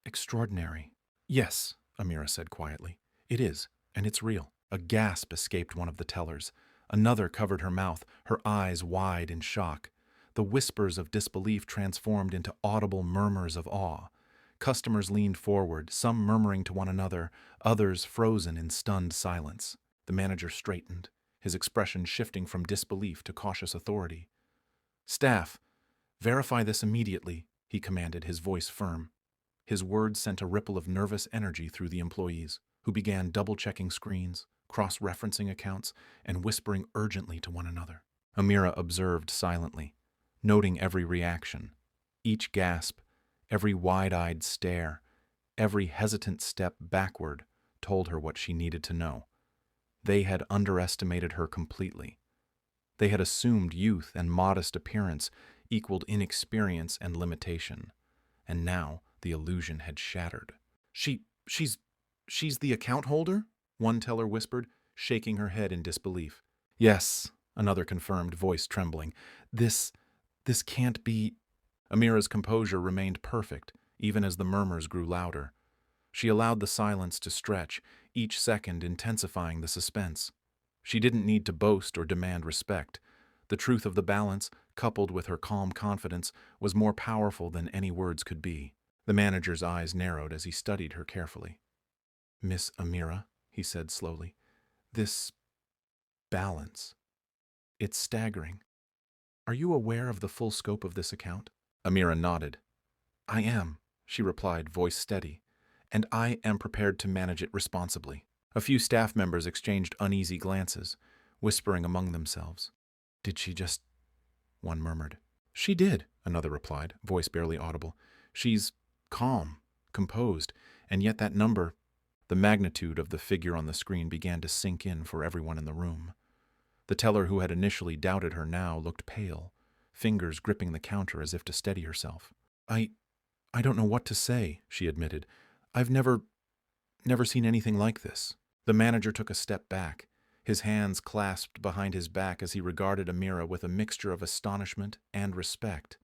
extraordinary." "Yes," Amira said quietly. "It is, and it's real." A gasp escaped one of the tellers. Another covered her mouth, her eyes wide in shock. The whispers of disbelief transformed into audible murmurs of awe. Customers leaned forward, some murmuring to one another, others frozen in stunned silence. The manager straightened, his expression shifting from disbelief to cautious authority. "Staff, verify this immediately," he commanded, his voice firm. His words sent a ripple of nervous energy through the employees, who began double-checking screens, cross-referencing accounts, and whispering urgently to one another. Amira observed silently, noting every reaction, each gasp, every wide-eyed stare, every hesitant step backward told her what she needed to know. They had underestimated her completely. They had assumed youth and modest appearance equaled inexperience and limitation, and now the illusion had shattered. She's the account holder?" one teller whispered, shaking her head in disbelief. "Yes," another confirmed, voice trembling. This can't be." Amira's composure remained perfect, even as the murmurs grew louder. She allowed the silence to stretch, each second intensifying the suspense. She didn't need to boast or demand respect. The truth of the balance, coupled with her calm confidence, was more powerful than any words could be. The manager's eyes narrowed as he studied her carefully. "Miss Amira," he said slowly, "this balance, it's staggering. Are you aware of the full scope of this account?" Amira nodded. "I am," she replied, voice steady, "and I am prepared to manage it responsibly." A few staff members exchanged uneasy glances, whispering among themselves. "Did she just—" one murmured. "She did," another replied, voice barely audible. "She's calm, composed, and yet that number—" The magnitude of the figure on the screen began to sink in for everyone in the room. The teller who had initially doubted her now looked pale, fingers gripping the counter as if to steady herself. I don't know what to say," she admitted. "I've never seen anything like this." The manager took a step back, his hands clasped behind his back as he regarded Amira with a mixture of astonishment and respect.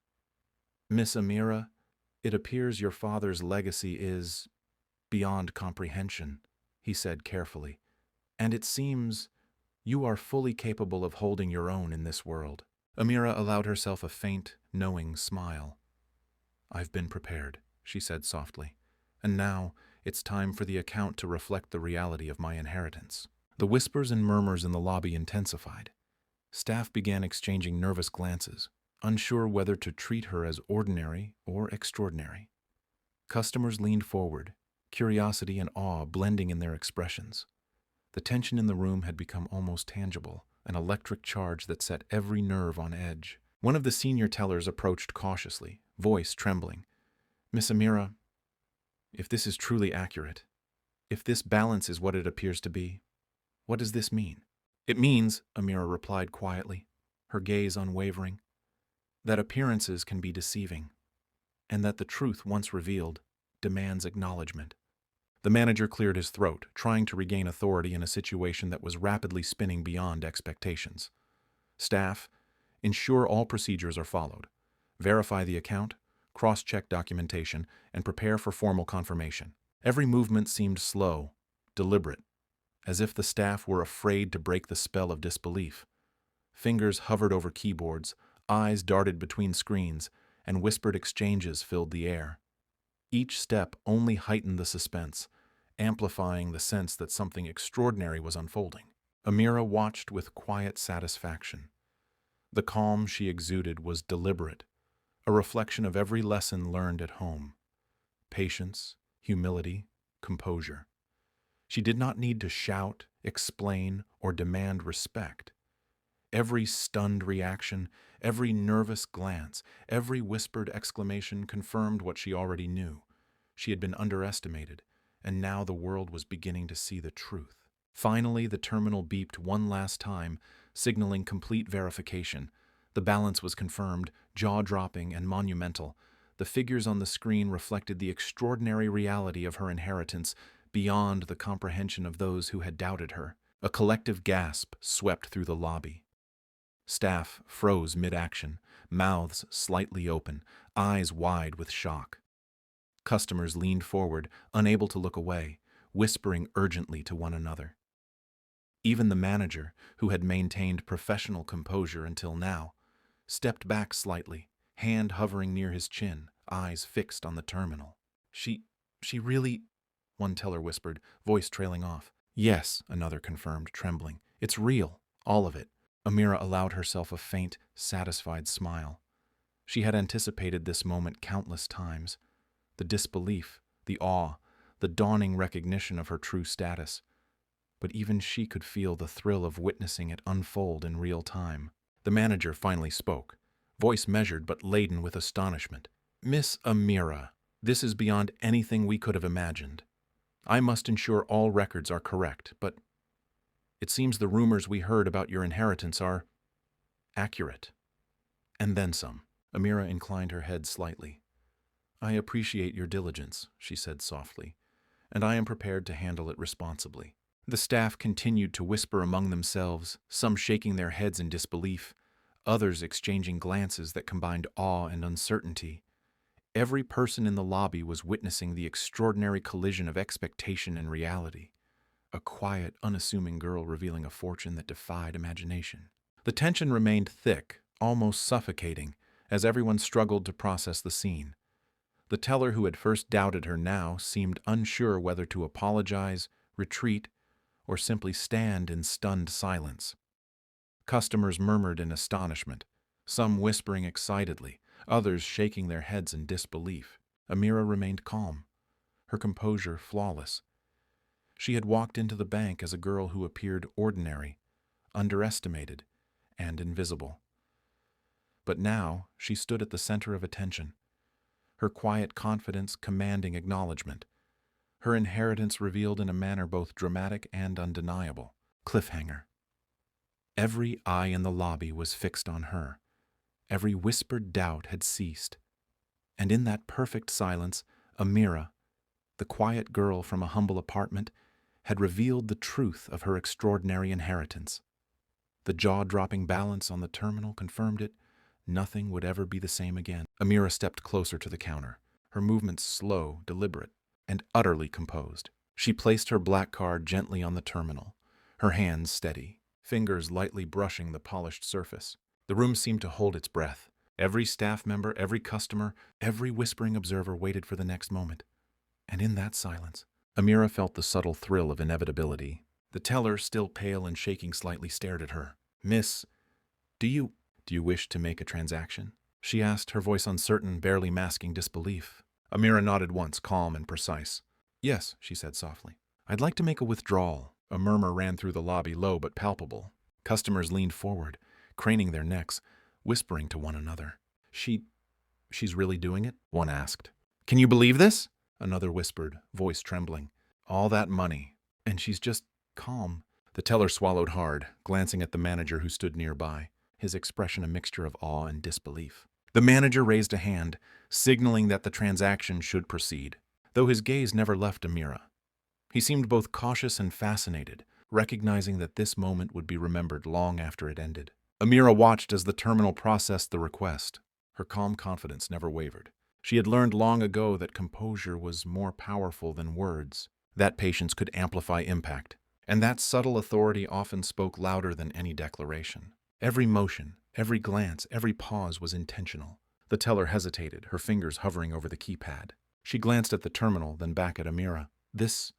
"Miss Amira, it appears your father's legacy is beyond comprehension," he said carefully, "and it seems you are fully capable of holding your own in this world." Amira allowed herself a faint, knowing smile. "I've been prepared," she said softly, "and now, It's time for the account to reflect the reality of my inheritance." The whispers and murmurs in the lobby intensified. Staff began exchanging nervous glances, unsure whether to treat her as ordinary or extraordinary. Customers leaned forward, curiosity and awe blending in their expressions. The tension in the room had become almost tangible, an electric charge that set every nerve on edge. One of the senior tellers approached cautiously, voice trembling. "Miss Amira, if this is truly accurate, if this balance is what it appears to be, what does this mean?" "It means," Amira replied quietly, her gaze unwavering, "that appearances can be deceiving, and that the truth, once revealed, demands acknowledgement." The manager cleared his throat, trying to regain authority in a situation that was rapidly spinning beyond expectations. "Staff, ensure all procedures are followed. Verify the account, cross-check documentation, and prepare for formal confirmation." Every movement seemed slow, deliberate, as if the staff were afraid to break the spell of disbelief. Fingers hovered over keyboards, eyes darted between screens, and whispered exchanges filled the air. Each step only heightened the suspense, amplifying the sense that something extraordinary was unfolding. Amira watched with quiet satisfaction. The calm she exuded was deliberate, a reflection of every lesson learned at home. Patience, humility, composure. She did not need to shout, explain, or demand respect. Every stunned reaction, every nervous glance, every whispered exclamation confirmed what she already knew. She had been underestimated, and now the world was beginning to see the truth. Finally, the terminal beeped one last time, signaling complete verification. The balance was confirmed, jaw-dropping and monumental. The figures on the screen reflected the extraordinary reality of her inheritance, beyond the comprehension of those who had doubted her. A collective gasp swept through the lobby. Staff froze mid-action, mouths slightly open, eyes wide with shock. Customers leaned forward, unable to look away, whispering urgently to one another. Even the manager, who had maintained professional composure until now, stepped back slightly, hand hovering near his chin, eyes fixed on the terminal. She really," one teller whispered, voice trailing off. "Yes," another confirmed, trembling. "It's real, all of it." Amira allowed herself a faint, satisfied smile. She had anticipated this moment countless times. The disbelief, the awe, the dawning recognition of her true status. But even she could feel the thrill of witnessing it unfold in real time. The manager finally spoke, voice measured but laden with astonishment. "Miss Amira, this is beyond anything we could have imagined. I must ensure all records are correct, but it seems the rumors we heard about your inheritance are accurate. And then some." Amira inclined her head slightly. "I appreciate your diligence," she said softly, "and I am prepared to handle it responsibly." The staff continued to whisper among themselves, some shaking their heads in disbelief, others exchanging glances that combined awe and uncertainty. Every person in the lobby was witnessing the extraordinary collision of expectation and reality. A quiet, unassuming girl revealing a fortune that defied imagination. The tension remained thick, almost suffocating, as everyone struggled to process the scene. The teller who had first doubted her now seemed unsure whether to apologize, retreat, or simply stand in stunned silence. Customers murmured in astonishment, some whispering excitedly, others shaking their heads in disbelief. Amira remained calm, her composure flawless. She had walked into the bank as a girl who appeared ordinary, underestimated, and invisible. But now she stood at the center of attention, her quiet confidence commanding acknowledgement, her inheritance revealed in a manner both dramatic and undeniable. Cliffhanger. Every eye in the lobby was fixed on her. Every whispered doubt had ceased. And in that perfect silence, Amira, the quiet girl from a humble apartment, had revealed the truth of her extraordinary inheritance. The jaw-dropping balance on the terminal confirmed it. Nothing would ever be the same again. Amira stepped closer to the counter, her movements slow, deliberate, and utterly composed. She placed her black card gently on the terminal, her hands steady, fingers lightly brushing the polished surface. The room seemed to hold its breath. Every staff member, every customer, every whispering observer waited for the next moment. And in that silence, Amira felt the subtle thrill of inevitability. The teller, still pale and shaking slightly, stared at her. "Miss, do you wish to make a transaction?" she asked, her voice uncertain, barely masking disbelief. Amira nodded once, calm and precise. "Yes," she said softly. "I'd like to make a withdrawal." A murmur ran through the lobby, low but palpable. Customers leaned forward, craning their necks, whispering to one another. She's really doing it?" one asked. "Can you believe this?" another whispered, voice trembling. "All that money, and she's just calm." The teller swallowed hard, glancing at the manager who stood nearby, his expression a mixture of awe and disbelief. The manager raised a hand, signaling that the transaction should proceed, though his gaze never left Amira. He seemed both cautious and fascinated, recognizing that this moment would be remembered long after it ended. Amira watched as the terminal processed the request. Her calm confidence never wavered. She had learned long ago that composure was more powerful than words, that patience could amplify impact, and that subtle authority often spoke louder than any declaration. Every motion, every glance, every pause was intentional. The teller hesitated, her fingers hovering over the keypad. She glanced at the terminal, then back at Amira. This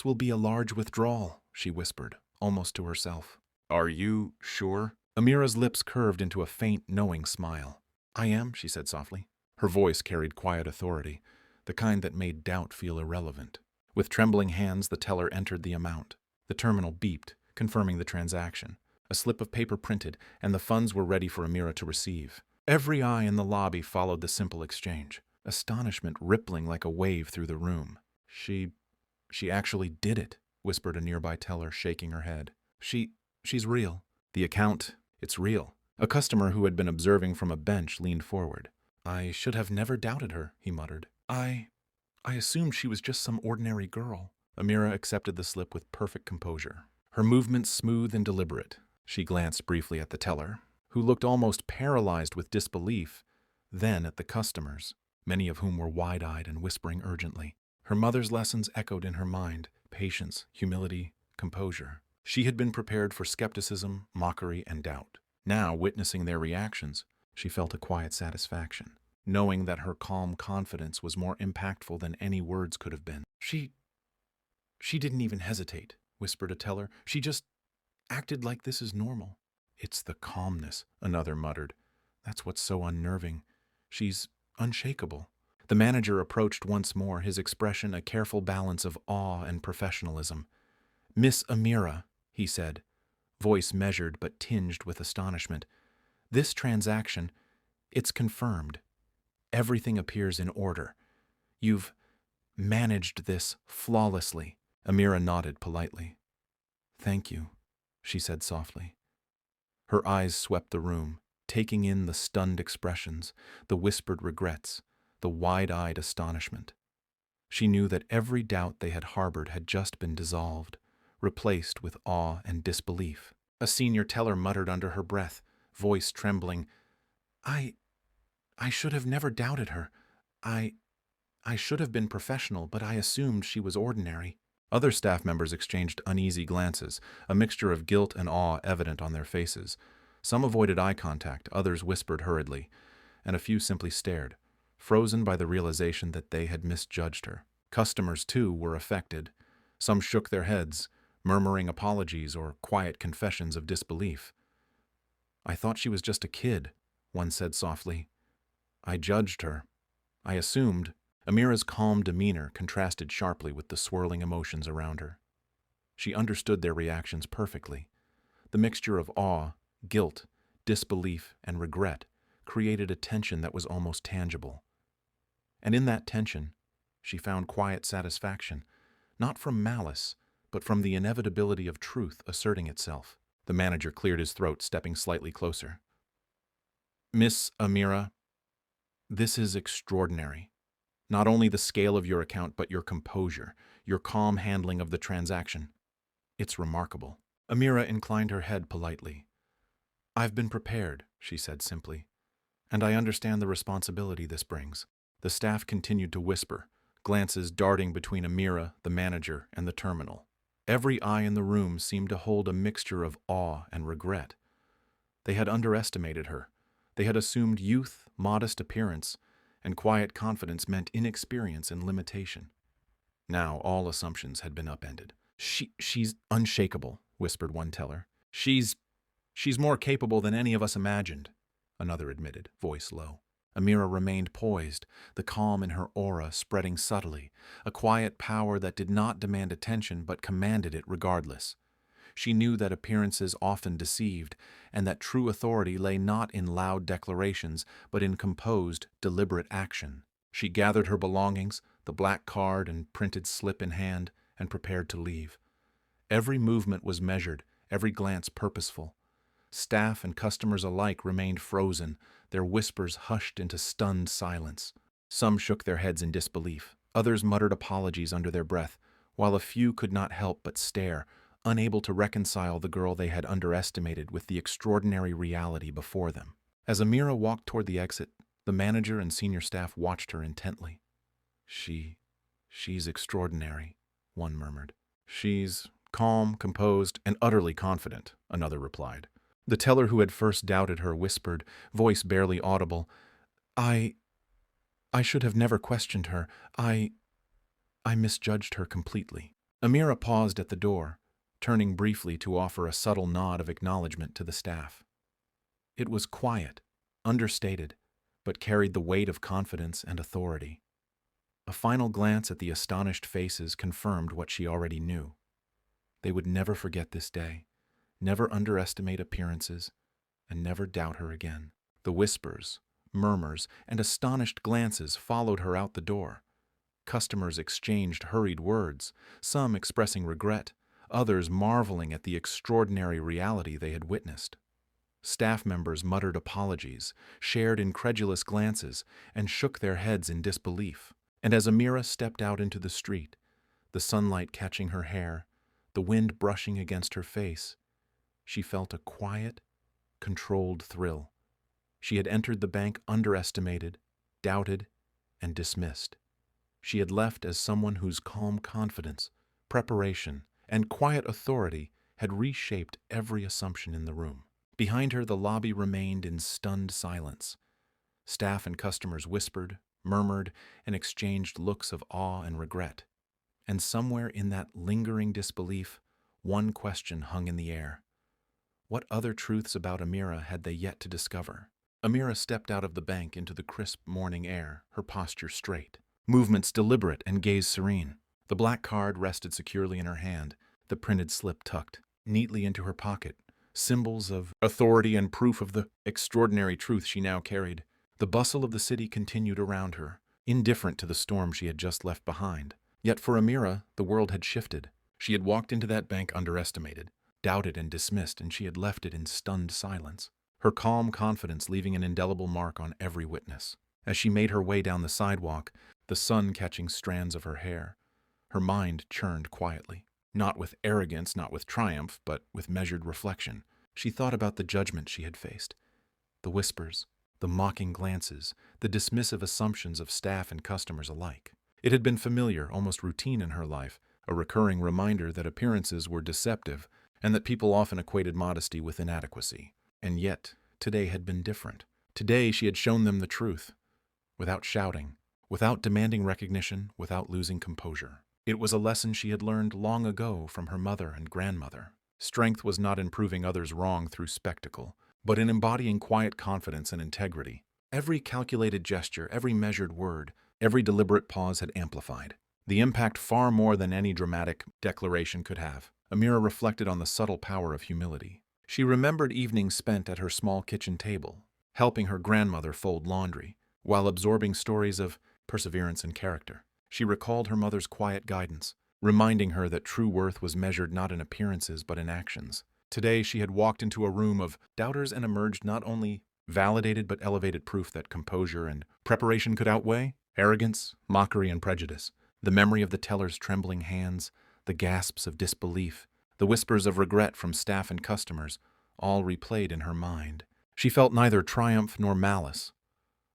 will be a large withdrawal," she whispered, almost to herself. "Are you sure?" Amira's lips curved into a faint, knowing smile. "I am," she said softly. Her voice carried quiet authority, the kind that made doubt feel irrelevant. With trembling hands, the teller entered the amount. The terminal beeped, confirming the transaction. A slip of paper printed, and the funds were ready for Amira to receive. Every eye in the lobby followed the simple exchange, astonishment rippling like a wave through the room. She actually did it," whispered a nearby teller, shaking her head. She's real. The account, it's real." A customer who had been observing from a bench leaned forward. "I should have never doubted her," he muttered. I assumed she was just some ordinary girl." Amira accepted the slip with perfect composure, her movements smooth and deliberate. She glanced briefly at the teller, who looked almost paralyzed with disbelief, then at the customers, many of whom were wide-eyed and whispering urgently. Her mother's lessons echoed in her mind: patience, humility, composure. She had been prepared for skepticism, mockery, and doubt. Now, witnessing their reactions, she felt a quiet satisfaction, knowing that her calm confidence was more impactful than any words could have been. She didn't even hesitate," whispered a teller. "She just acted like this is normal." "It's the calmness," another muttered. "That's what's so unnerving. She's unshakable." The manager approached once more, his expression a careful balance of awe and professionalism. "Miss Amira," he said, voice measured but tinged with astonishment. "This transaction, it's confirmed. Everything appears in order. You've managed this flawlessly." Amira nodded politely. "Thank you," she said softly. Her eyes swept the room, taking in the stunned expressions, the whispered regrets, the wide-eyed astonishment. She knew that every doubt they had harbored had just been dissolved, replaced with awe and disbelief. A senior teller muttered under her breath, voice trembling, I should have never doubted her. I should have been professional, but I assumed she was ordinary." Other staff members exchanged uneasy glances, a mixture of guilt and awe evident on their faces. Some avoided eye contact, others whispered hurriedly, and a few simply stared, frozen by the realization that they had misjudged her. Customers, too, were affected. Some shook their heads, murmuring apologies or quiet confessions of disbelief. "I thought she was just a kid," one said softly. "I judged her. I assumed." Amira's calm demeanor contrasted sharply with the swirling emotions around her. She understood their reactions perfectly. The mixture of awe, guilt, disbelief, and regret created a tension that was almost tangible. And in that tension, she found quiet satisfaction, not from malice, but from the inevitability of truth asserting itself. The manager cleared his throat, stepping slightly closer. "Miss Amira, this is extraordinary. Not only the scale of your account, but your composure, your calm handling of the transaction. It's remarkable." Amira inclined her head politely. "I've been prepared," she said simply, "and I understand the responsibility this brings." The staff continued to whisper, glances darting between Amira, the manager, and the terminal. Every eye in the room seemed to hold a mixture of awe and regret. They had underestimated her. They had assumed youth, modest appearance, and quiet confidence meant inexperience and limitation. Now all assumptions had been upended. She's unshakable, whispered one teller. She's more capable than any of us imagined, another admitted, voice low. Amira remained poised, the calm in her aura spreading subtly, a quiet power that did not demand attention but commanded it regardless. She knew that appearances often deceived, and that true authority lay not in loud declarations, but in composed, deliberate action. She gathered her belongings, the black card and printed slip in hand, and prepared to leave. Every movement was measured, every glance purposeful. Staff and customers alike remained frozen, their whispers hushed into stunned silence. Some shook their heads in disbelief, others muttered apologies under their breath, while a few could not help but stare, unable to reconcile the girl they had underestimated with the extraordinary reality before them. As Amira walked toward the exit, the manager and senior staff watched her intently. She's extraordinary, one murmured. She's calm, composed, and utterly confident, another replied. The teller who had first doubted her whispered, voice barely audible, I should have never questioned her. I misjudged her completely. Amira paused at the door, turning briefly to offer a subtle nod of acknowledgement to the staff. It was quiet, understated, but carried the weight of confidence and authority. A final glance at the astonished faces confirmed what she already knew. They would never forget this day, never underestimate appearances, and never doubt her again. The whispers, murmurs, and astonished glances followed her out the door. Customers exchanged hurried words, some expressing regret, others marveling at the extraordinary reality they had witnessed. Staff members muttered apologies, shared incredulous glances, and shook their heads in disbelief. And as Amira stepped out into the street, the sunlight catching her hair, the wind brushing against her face, she felt a quiet, controlled thrill. She had entered the bank underestimated, doubted, and dismissed. She had left as someone whose calm confidence, preparation, and quiet authority had reshaped every assumption in the room. Behind her, the lobby remained in stunned silence. Staff and customers whispered, murmured, and exchanged looks of awe and regret. And somewhere in that lingering disbelief, one question hung in the air. What other truths about Amira had they yet to discover? Amira stepped out of the bank into the crisp morning air, her posture straight, movements deliberate and gaze serene. The black card rested securely in her hand, the printed slip tucked neatly into her pocket, symbols of authority and proof of the extraordinary truth she now carried. The bustle of the city continued around her, indifferent to the storm she had just left behind. Yet for Amira, the world had shifted. She had walked into that bank underestimated, doubted and dismissed, and she had left it in stunned silence, her calm confidence leaving an indelible mark on every witness. As she made her way down the sidewalk, the sun catching strands of her hair, her mind churned quietly. Not with arrogance, not with triumph, but with measured reflection. She thought about the judgment she had faced, the whispers, the mocking glances, the dismissive assumptions of staff and customers alike. It had been familiar, almost routine in her life, a recurring reminder that appearances were deceptive and that people often equated modesty with inadequacy. And yet, today had been different. Today she had shown them the truth, without shouting, without demanding recognition, without losing composure. It was a lesson she had learned long ago from her mother and grandmother. Strength was not in proving others wrong through spectacle, but in embodying quiet confidence and integrity. Every calculated gesture, every measured word, every deliberate pause had amplified the impact far more than any dramatic declaration could have. Amira reflected on the subtle power of humility. She remembered evenings spent at her small kitchen table, helping her grandmother fold laundry, while absorbing stories of perseverance and character. She recalled her mother's quiet guidance, reminding her that true worth was measured not in appearances but in actions. Today she had walked into a room of doubters and emerged not only validated but elevated proof that composure and preparation could outweigh arrogance, mockery, and prejudice. The memory of the teller's trembling hands, the gasps of disbelief, the whispers of regret from staff and customers, all replayed in her mind. She felt neither triumph nor malice,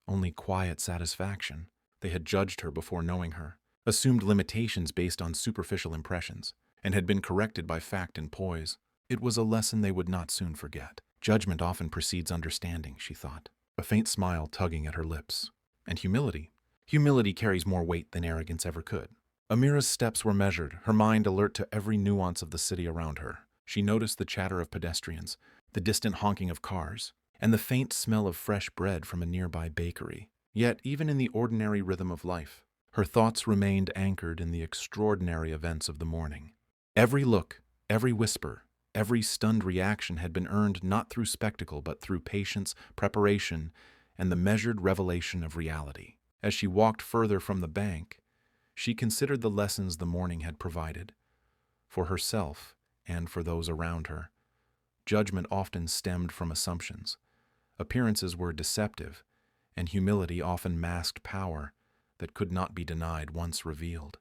only quiet satisfaction. They had judged her before knowing her, assumed limitations based on superficial impressions, and had been corrected by fact and poise. It was a lesson they would not soon forget. Judgment often precedes understanding, she thought, a faint smile tugging at her lips. And humility carries more weight than arrogance ever could. Amira's steps were measured, her mind alert to every nuance of the city around her. She noticed the chatter of pedestrians, the distant honking of cars, and the faint smell of fresh bread from a nearby bakery. Yet, even in the ordinary rhythm of life, her thoughts remained anchored in the extraordinary events of the morning. Every look, every whisper, every stunned reaction had been earned not through spectacle but through patience, preparation, and the measured revelation of reality. As she walked further from the bank, she considered the lessons the morning had provided. For herself and for those around her, judgment often stemmed from assumptions. Appearances were deceptive, and humility often masked power that could not be denied once revealed.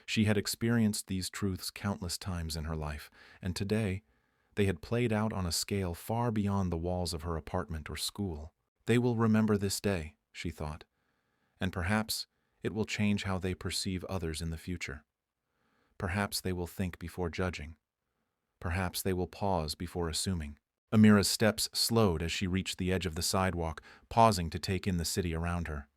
She had experienced these truths countless times in her life, and today they had played out on a scale far beyond the walls of her apartment or school. They will remember this day, she thought, and perhaps it will change how they perceive others in the future. Perhaps they will think before judging. Perhaps they will pause before assuming. Amira's steps slowed as she reached the edge of the sidewalk, pausing to take in the city around her.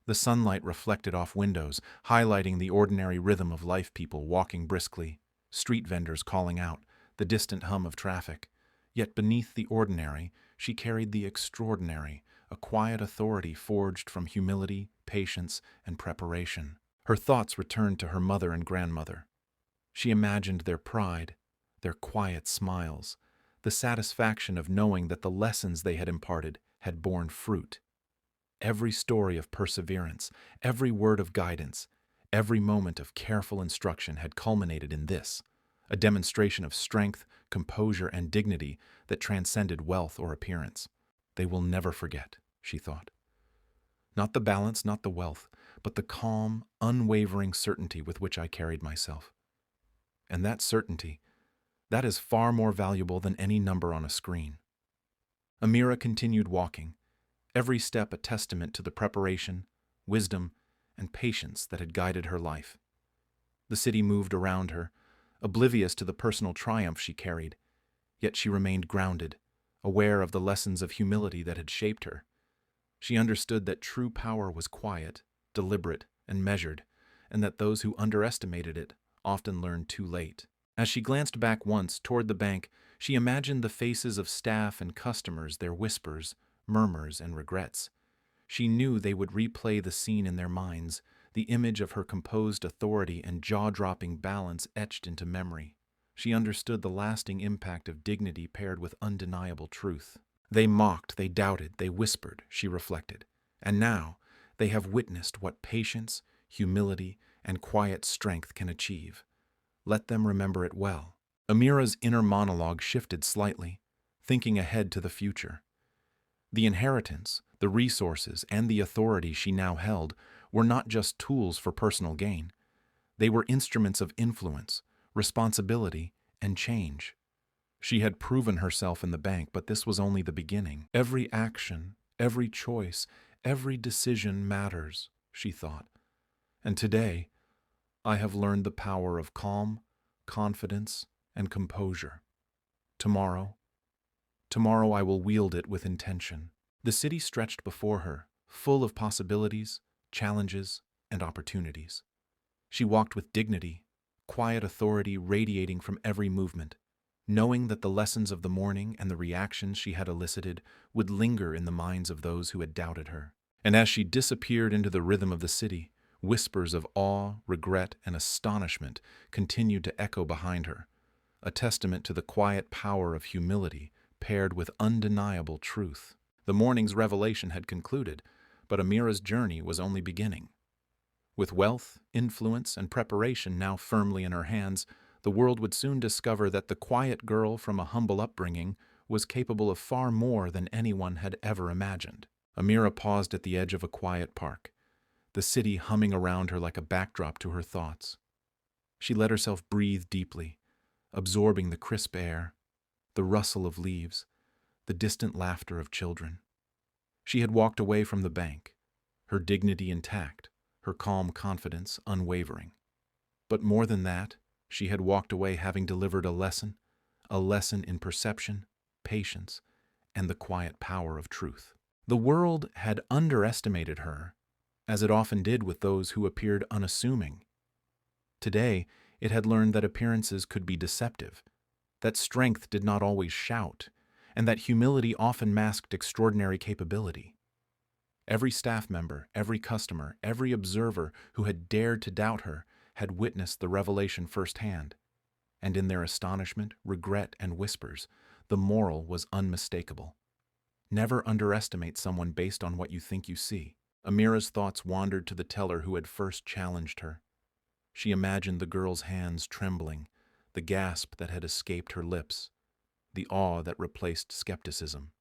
The sunlight reflected off windows, highlighting the ordinary rhythm of life, people walking briskly, street vendors calling out, the distant hum of traffic. Yet beneath the ordinary, she carried the extraordinary, a quiet authority forged from humility, patience, and preparation. Her thoughts returned to her mother and grandmother. She imagined their pride, their quiet smiles, the satisfaction of knowing that the lessons they had imparted had borne fruit. Every story of perseverance, every word of guidance, every moment of careful instruction had culminated in this, a demonstration of strength, composure, and dignity that transcended wealth or appearance. They will never forget, she thought. Not the balance, not the wealth, but the calm, unwavering certainty with which I carried myself. And that certainty, that is far more valuable than any number on a screen. Amira continued walking, every step a testament to the preparation, wisdom, and patience that had guided her life. The city moved around her, oblivious to the personal triumph she carried, yet she remained grounded, aware of the lessons of humility that had shaped her. She understood that true power was quiet, deliberate, and measured, and that those who underestimated it often learned too late. As she glanced back once toward the bank, she imagined the faces of staff and customers, their whispers, murmurs, and regrets. She knew they would replay the scene in their minds, the image of her composed authority and jaw-dropping balance etched into memory. She understood the lasting impact of dignity paired with undeniable truth. They mocked, they doubted, they whispered, she reflected. And now they have witnessed what patience, humility, and quiet strength can achieve. Let them remember it well. Amira's inner monologue shifted slightly, thinking ahead to the future. The inheritance, the resources, and the authority she now held were not just tools for personal gain. They were instruments of influence, responsibility, and change. She had proven herself in the bank, but this was only the beginning. Every action, every choice, every decision matters, she thought. And today, I have learned the power of calm, confidence, and composure. Tomorrow I will wield it with intention. The city stretched before her, full of possibilities, challenges, and opportunities. She walked with dignity, quiet authority radiating from every movement, knowing that the lessons of the morning and the reactions she had elicited would linger in the minds of those who had doubted her. And as she disappeared into the rhythm of the city, whispers of awe, regret, and astonishment continued to echo behind her, a testament to the quiet power of humility paired with undeniable truth. The morning's revelation had concluded, but Amira's journey was only beginning. With wealth, influence, and preparation now firmly in her hands, the world would soon discover that the quiet girl from a humble upbringing was capable of far more than anyone had ever imagined. Amira paused at the edge of a quiet park, the city humming around her like a backdrop to her thoughts. She let herself breathe deeply, absorbing the crisp air, the rustle of leaves, the distant laughter of children. She had walked away from the bank, her dignity intact, her calm confidence unwavering. But more than that, she had walked away having delivered a lesson in perception, patience, and the quiet power of truth. The world had underestimated her, as it often did with those who appeared unassuming. Today, it had learned that appearances could be deceptive, that strength did not always shout, and that humility often masked extraordinary capability. Every staff member, every customer, every observer who had dared to doubt her had witnessed the revelation firsthand, and in their astonishment, regret, and whispers, the moral was unmistakable. Never underestimate someone based on what you think you see. Amira's thoughts wandered to the teller who had first challenged her. She imagined the girl's hands trembling, the gasp that had escaped her lips, the awe that replaced skepticism.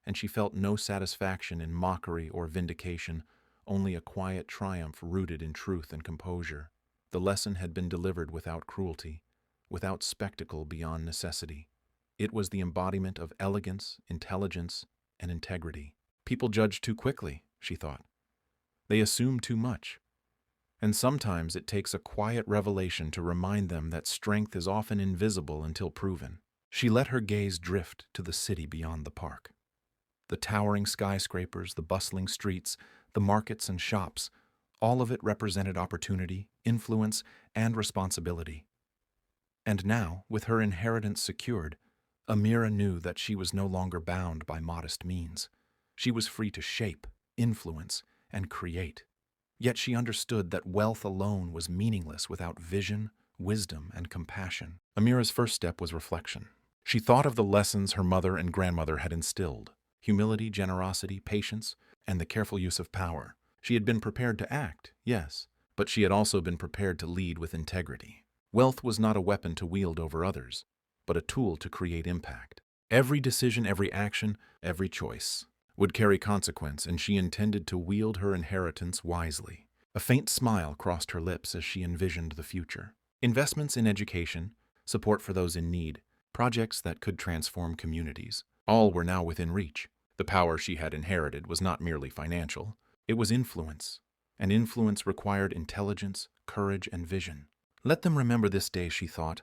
And she felt no satisfaction in mockery or vindication, only a quiet triumph rooted in truth and composure. The lesson had been delivered without cruelty, without spectacle beyond necessity. It was the embodiment of elegance, intelligence, and integrity. People judge too quickly, she thought. They assume too much. And sometimes it takes a quiet revelation to remind them that strength is often invisible until proven. She let her gaze drift to the city beyond the park. The towering skyscrapers, the bustling streets, the markets and shops, all of it represented opportunity, influence, and responsibility. And now, with her inheritance secured, Amira knew that she was no longer bound by modest means. She was free to shape, influence, and create. Yet she understood that wealth alone was meaningless without vision, wisdom, and compassion. Amira's first step was reflection. She thought of the lessons her mother and grandmother had instilled: humility, generosity, patience, and the careful use of power. She had been prepared to act, yes, but she had also been prepared to lead with integrity. Wealth was not a weapon to wield over others, but a tool to create impact. Every decision, every action, every choice would carry consequence, and she intended to wield her inheritance wisely. A faint smile crossed her lips as she envisioned the future. Investments in education, support for those in need, projects that could transform communities, all were now within reach. The power she had inherited was not merely financial, it was influence, and influence required intelligence, courage, and vision. Let them remember this day, she thought,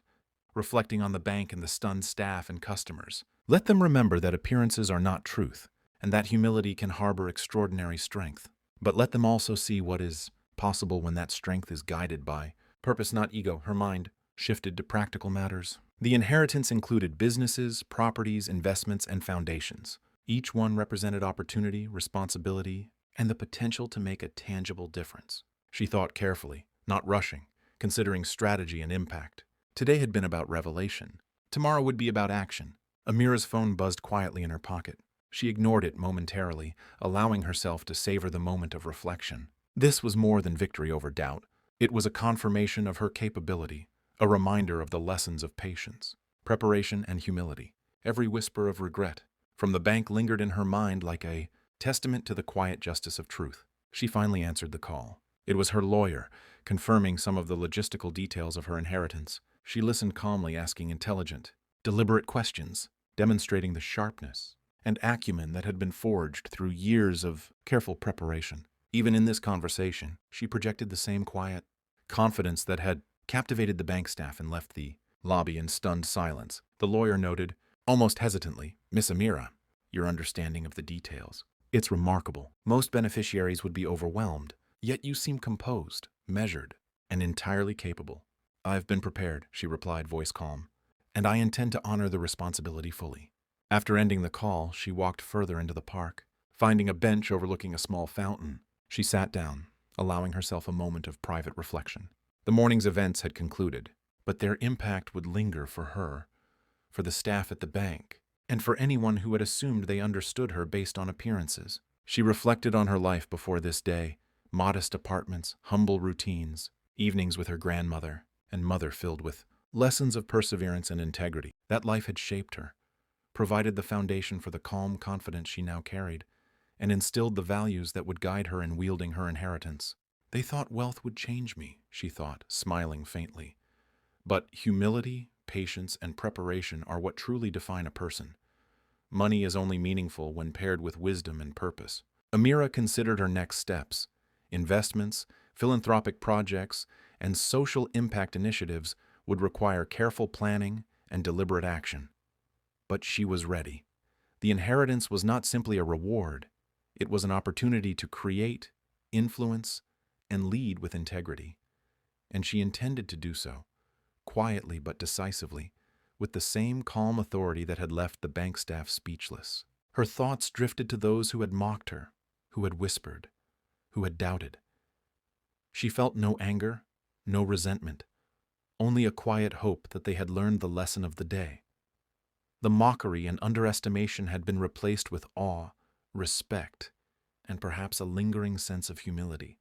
reflecting on the bank and the stunned staff and customers. Let them remember that appearances are not truth, and that humility can harbor extraordinary strength. But let them also see what is possible when that strength is guided by purpose, not ego. Her mind shifted to practical matters. The inheritance included businesses, properties, investments, and foundations. Each one represented opportunity, responsibility, and the potential to make a tangible difference. She thought carefully, not rushing, considering strategy and impact. Today had been about revelation. Tomorrow would be about action. Amira's phone buzzed quietly in her pocket. She ignored it momentarily, allowing herself to savor the moment of reflection. This was more than victory over doubt. It was a confirmation of her capability, a reminder of the lessons of patience, preparation, and humility. Every whisper of regret from the bank lingered in her mind like a testament to the quiet justice of truth. She finally answered the call. It was her lawyer, confirming some of the logistical details of her inheritance. She listened calmly, asking intelligent, deliberate questions, demonstrating the sharpness and acumen that had been forged through years of careful preparation. Even in this conversation, she projected the same quiet confidence that had captivated the bank staff and left the lobby in stunned silence. The lawyer noted, almost hesitantly, "Miss Amira, your understanding of the details. It's remarkable. Most beneficiaries would be overwhelmed, yet you seem composed, measured, and entirely capable." "I've been prepared," she replied, voice calm, "and I intend to honor the responsibility fully." After ending the call, she walked further into the park. Finding a bench overlooking a small fountain, she sat down, allowing herself a moment of private reflection. The morning's events had concluded, but their impact would linger for her, for the staff at the bank, and for anyone who had assumed they understood her based on appearances. She reflected on her life before this day: modest apartments, humble routines, evenings with her grandmother, and mother filled with lessons of perseverance and integrity. That life had shaped her, provided the foundation for the calm confidence she now carried, and instilled the values that would guide her in wielding her inheritance. They thought wealth would change me, she thought, smiling faintly. But humility, patience, and preparation are what truly define a person. Money is only meaningful when paired with wisdom and purpose. Amira considered her next steps. Investments, philanthropic projects, and social impact initiatives would require careful planning and deliberate action. But she was ready. The inheritance was not simply a reward. It was an opportunity to create, influence, and lead with integrity. and she intended to do so, quietly but decisively, with the same calm authority that had left the bank staff speechless. Her thoughts drifted to those who had mocked her, who had whispered, who had doubted. She felt no anger, no resentment, only a quiet hope that they had learned the lesson of the day. The mockery and underestimation had been replaced with awe, respect, and perhaps a lingering sense of humility.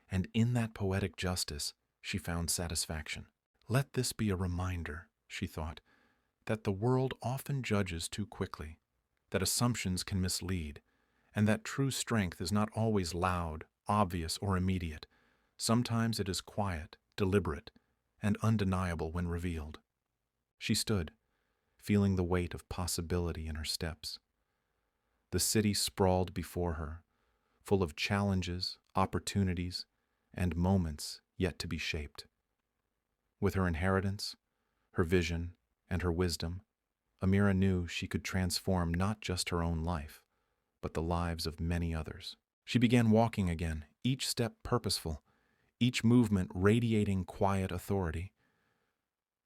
And in that poetic justice, she found satisfaction. Let this be a reminder, she thought, that the world often judges too quickly, that assumptions can mislead, and that true strength is not always loud, obvious, or immediate. Sometimes it is quiet, deliberate, and undeniable when revealed. She stood, feeling the weight of possibility in her steps. The city sprawled before her, full of challenges, opportunities, and moments yet to be shaped. With her inheritance, her vision, and her wisdom, Amira knew she could transform not just her own life, but the lives of many others. She began walking again, each step purposeful, each movement radiating quiet authority.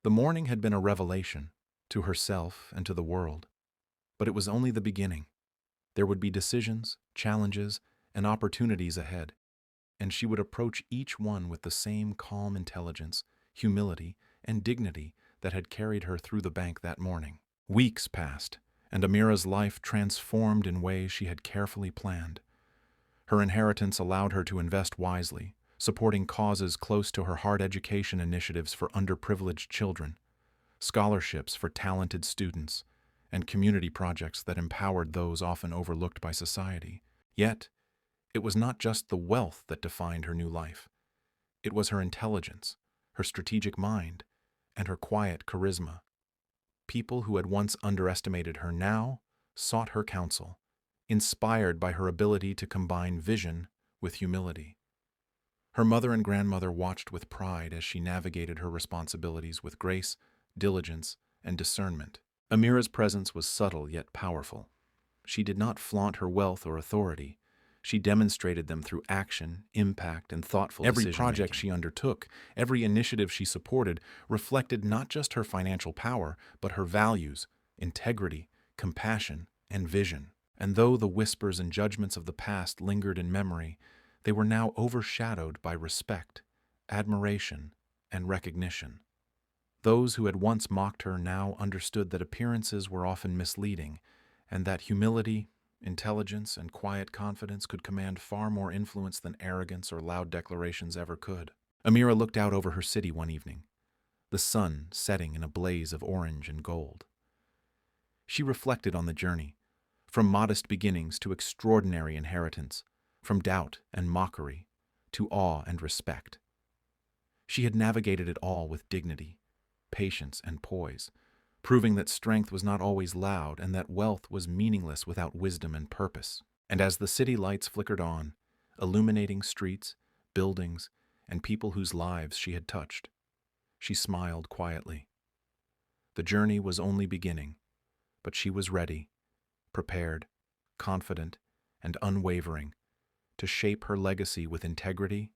The morning had been a revelation, to herself and to the world, but it was only the beginning. There would be decisions, challenges, and opportunities ahead, and she would approach each one with the same calm intelligence, humility, and dignity that had carried her through the bank that morning. Weeks passed, and Amira's life transformed in ways she had carefully planned. Her inheritance allowed her to invest wisely, supporting causes close to her heart, education initiatives for underprivileged children, scholarships for talented students, and community projects that empowered those often overlooked by society. Yet, it was not just the wealth that defined her new life. It was her intelligence, her strategic mind, and her quiet charisma. People who had once underestimated her now sought her counsel, inspired by her ability to combine vision with humility. Her mother and grandmother watched with pride as she navigated her responsibilities with grace, diligence, and discernment. Amira's presence was subtle yet powerful. She did not flaunt her wealth or authority. She demonstrated them through action, impact, and thoughtful decision-making. Every project she undertook, every initiative she supported, reflected not just her financial power, but her values, integrity, compassion, and vision. And though the whispers and judgments of the past lingered in memory, they were now overshadowed by respect, admiration, and recognition. Those who had once mocked her now understood that appearances were often misleading, and that humility, intelligence, and quiet confidence could command far more influence than arrogance or loud declarations ever could. Amira looked out over her city one evening, the sun setting in a blaze of orange and gold. She reflected on the journey, from modest beginnings to extraordinary inheritance, from doubt and mockery to awe and respect. She had navigated it all with dignity, patience, and poise, proving that strength was not always loud and that wealth was meaningless without wisdom and purpose. And as the city lights flickered on, illuminating streets, buildings, and people whose lives she had touched, she smiled quietly. The journey was only beginning, but she was ready, prepared, confident, and unwavering to shape her legacy with integrity,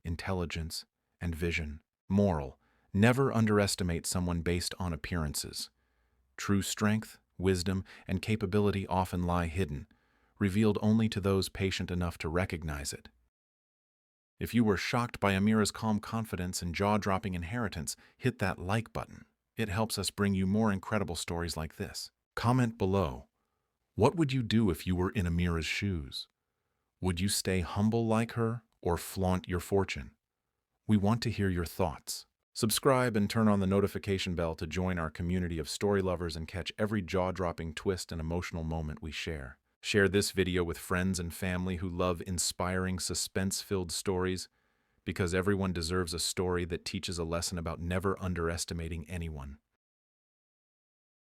intelligence, and vision. Moral: never underestimate someone based on appearances. True strength, wisdom, and capability often lie hidden, revealed only to those patient enough to recognize it. If you were shocked by Amira's calm confidence and jaw-dropping inheritance, hit that like button. It helps us bring you more incredible stories like this. Comment below. What would you do if you were in Amira's shoes? Would you stay humble like her or flaunt your fortune? We want to hear your thoughts. Subscribe and turn on the notification bell to join our community of story lovers and catch every jaw-dropping twist and emotional moment we share. Share this video with friends and family who love inspiring, suspense-filled stories, because everyone deserves a story that teaches a lesson about never underestimating anyone.